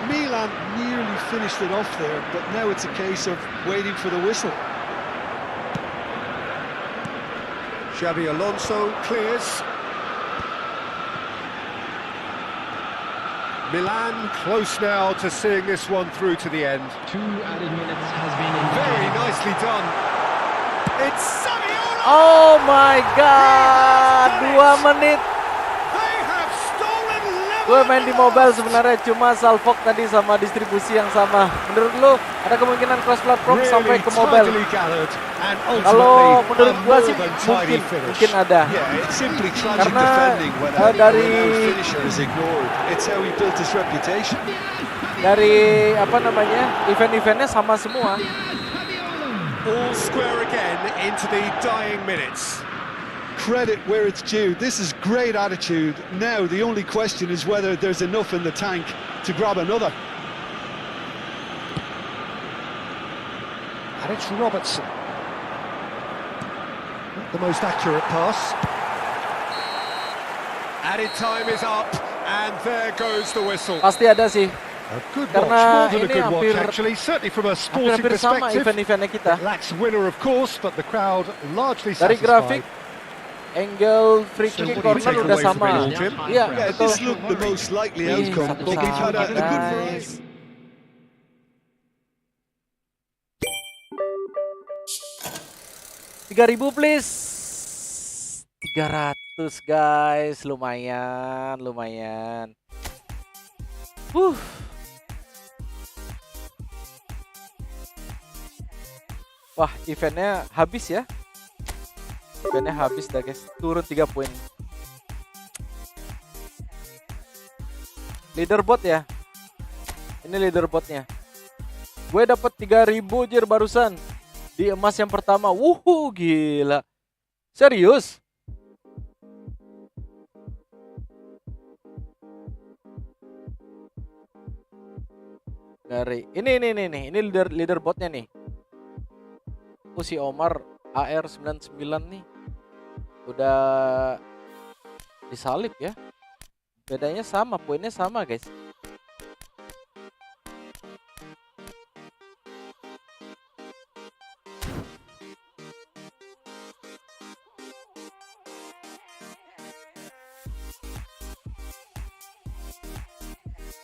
Milan nearly finished it off there, but now it's a case of waiting for the whistle. Xabi Alonso clears. Milan close now to seeing this one through to the end. 2 added minutes has been Very nicely done. It's Saviola! Oh my god, 2 menit. They have stolen level. Gue main di mobile sebenarnya, cuma salfok tadi sama distribusi yang sama. Menurut lu ada kemungkinan cross platform sampai ke mobile? Kalau menurut gue sih mungkin ada. Yeah, it's simply tragic Karena defending when dari a finisher is ignored. It's how he built his reputation. Dari event-eventnya sama semua. All square again into the dying minutes. Credit where it's due. This is great attitude. Now the only question is whether there's enough in the tank to grab another. And it's Robertson. Not the most accurate pass. Added time is up, and there goes the whistle. Pasti ada sih. A good Karena watch, more than a ini good watch hampir- actually, certainly from a sporting Hampir sama perspective. event-eventnya kita. It lacks winner of course, but the crowd largely Dari satisfied. grafik, angle, free So kick, what do you corner take udah away from sama. it all, Jim? Iya, Yeah, betul. this looked the most likely Ih, outcome, satu but we've had a sama, good guys. variety. 3.000 please. 300 guys, lumayan. Wah, eventnya habis ya. Eventnya habis dah guys. Turun 3 poin. Leaderboard ya. Ini leaderboardnya. Gue dapat 3.000 jir barusan di emas yang pertama. Wuhu, gila. Serius? Dari ini leaderboardnya nih. Si Omar AR99 nih udah disalip ya. Bedanya sama, poinnya sama guys.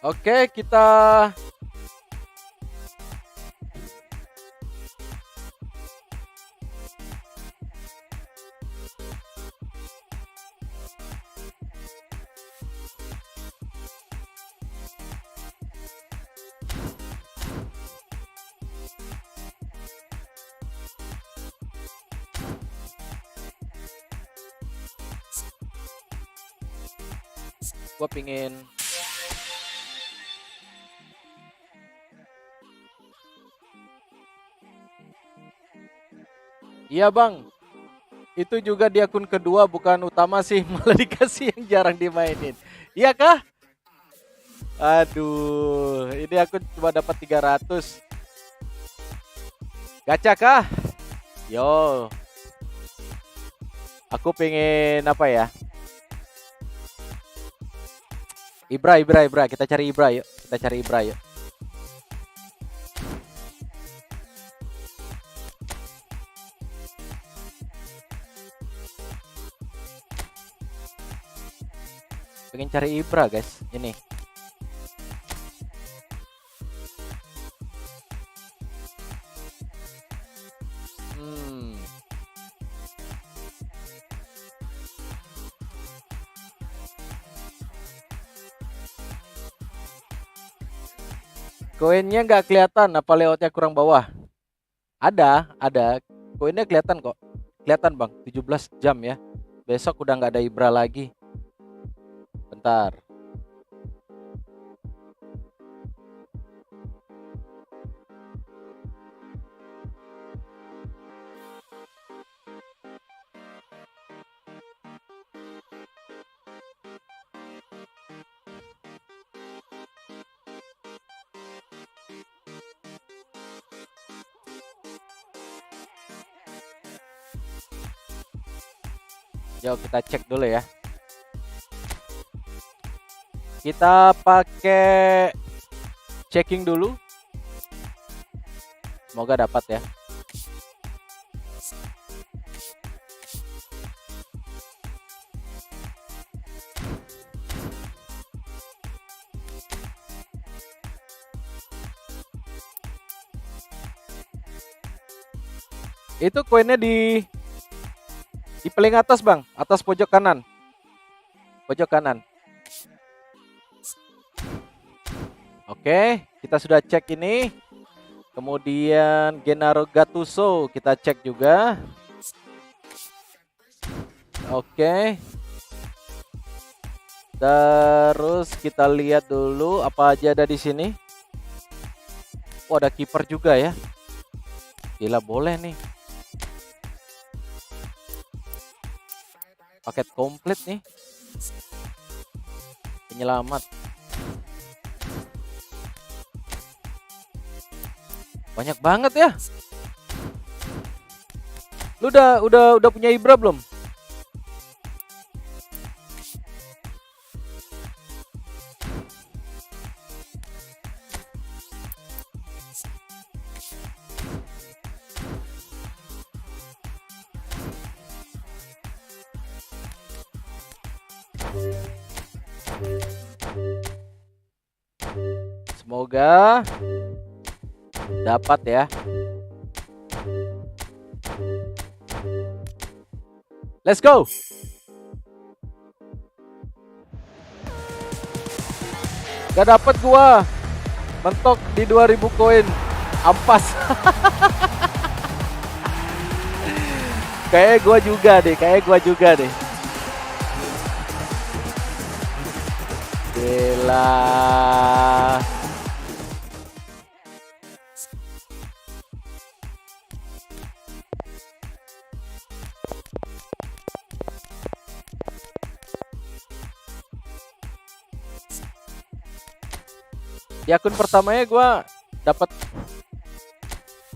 Oke, kita gua pingin iya bang, itu juga di akun kedua bukan utama sih, malah dikasih yang jarang dimainin. Iya kah? Aduh, ini akun cuma dapat 300. Gacha kah? Yo, aku pengen apa ya? Ibra, kita cari Ibra yuk. Pengen cari Ibra guys, ini. Koinnya nggak kelihatan, apa layoutnya kurang bawah? Ada. Koinnya kelihatan kok. Kelihatan bang, 17 jam ya. Besok udah nggak ada Ibra lagi. Bentar. Yuk kita cek dulu ya. Kita pakai checking dulu. Semoga dapat ya. Itu koinnya di paling atas bang, atas pojok kanan. Oke, kita sudah cek ini. Kemudian Gennaro Gattuso kita cek juga. Oke. Terus kita lihat dulu apa aja ada di sini. Oh, ada kiper juga ya. Gila, boleh nih. Paket komplit nih. Penyelamat. Banyak banget ya. Lu udah punya Ibra belum? Semoga dapat ya. Let's go. Gak dapet gua. Mentok di 2000 koin. Ampas. Kayak gua juga deh. Gila. Di akun pertamanya gue dapat,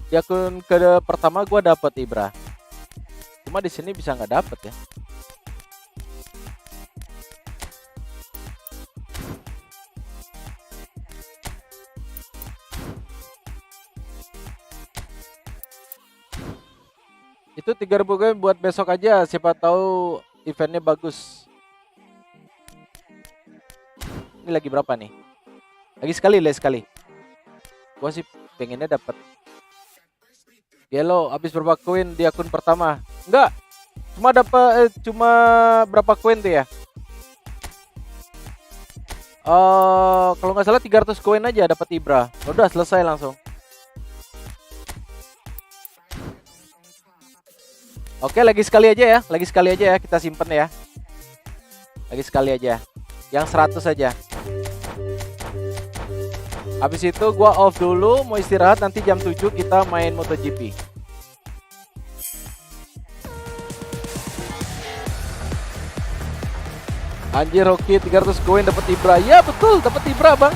di akun pertama gue dapat Ibra. Cuma di sini bisa nggak dapet ya. Itu 3000 koin buat besok aja, siapa tahu eventnya bagus. Ini lagi berapa nih? Lagi sekali. Gua sih pengennya dapat yellow. Habis berapa koin di akun pertama? Enggak. Cuma berapa koin tuh ya? Kalau nggak salah 300 koin aja dapat Ibra. Udah selesai langsung. Oke, lagi sekali aja ya, kita simpen ya. Lagi sekali aja. Yang 100 aja. Habis itu gua off dulu, mau istirahat, nanti jam 7 kita main MotoGP. Anjir, Hoki 300 koin dapat Ibra. Ya betul, dapat Ibra, Bang.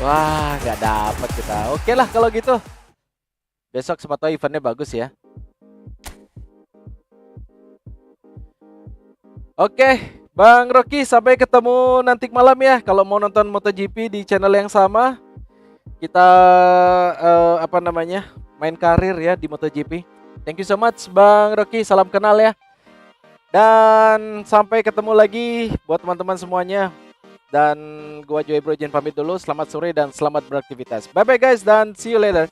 Wah, nggak dapat kita. Oke lah kalau gitu. Besok sepatu eventnya bagus ya. Oke, Bang Rocky, sampai ketemu nanti malam ya. Kalau mau nonton MotoGP di channel yang sama, kita main karir ya di MotoGP. Thank you so much, Bang Rocky. Salam kenal ya. Dan sampai ketemu lagi buat teman-teman semuanya. Dan gua JoeBro izin pamit dulu. Selamat sore dan selamat beraktivitas. Bye bye guys dan see you later.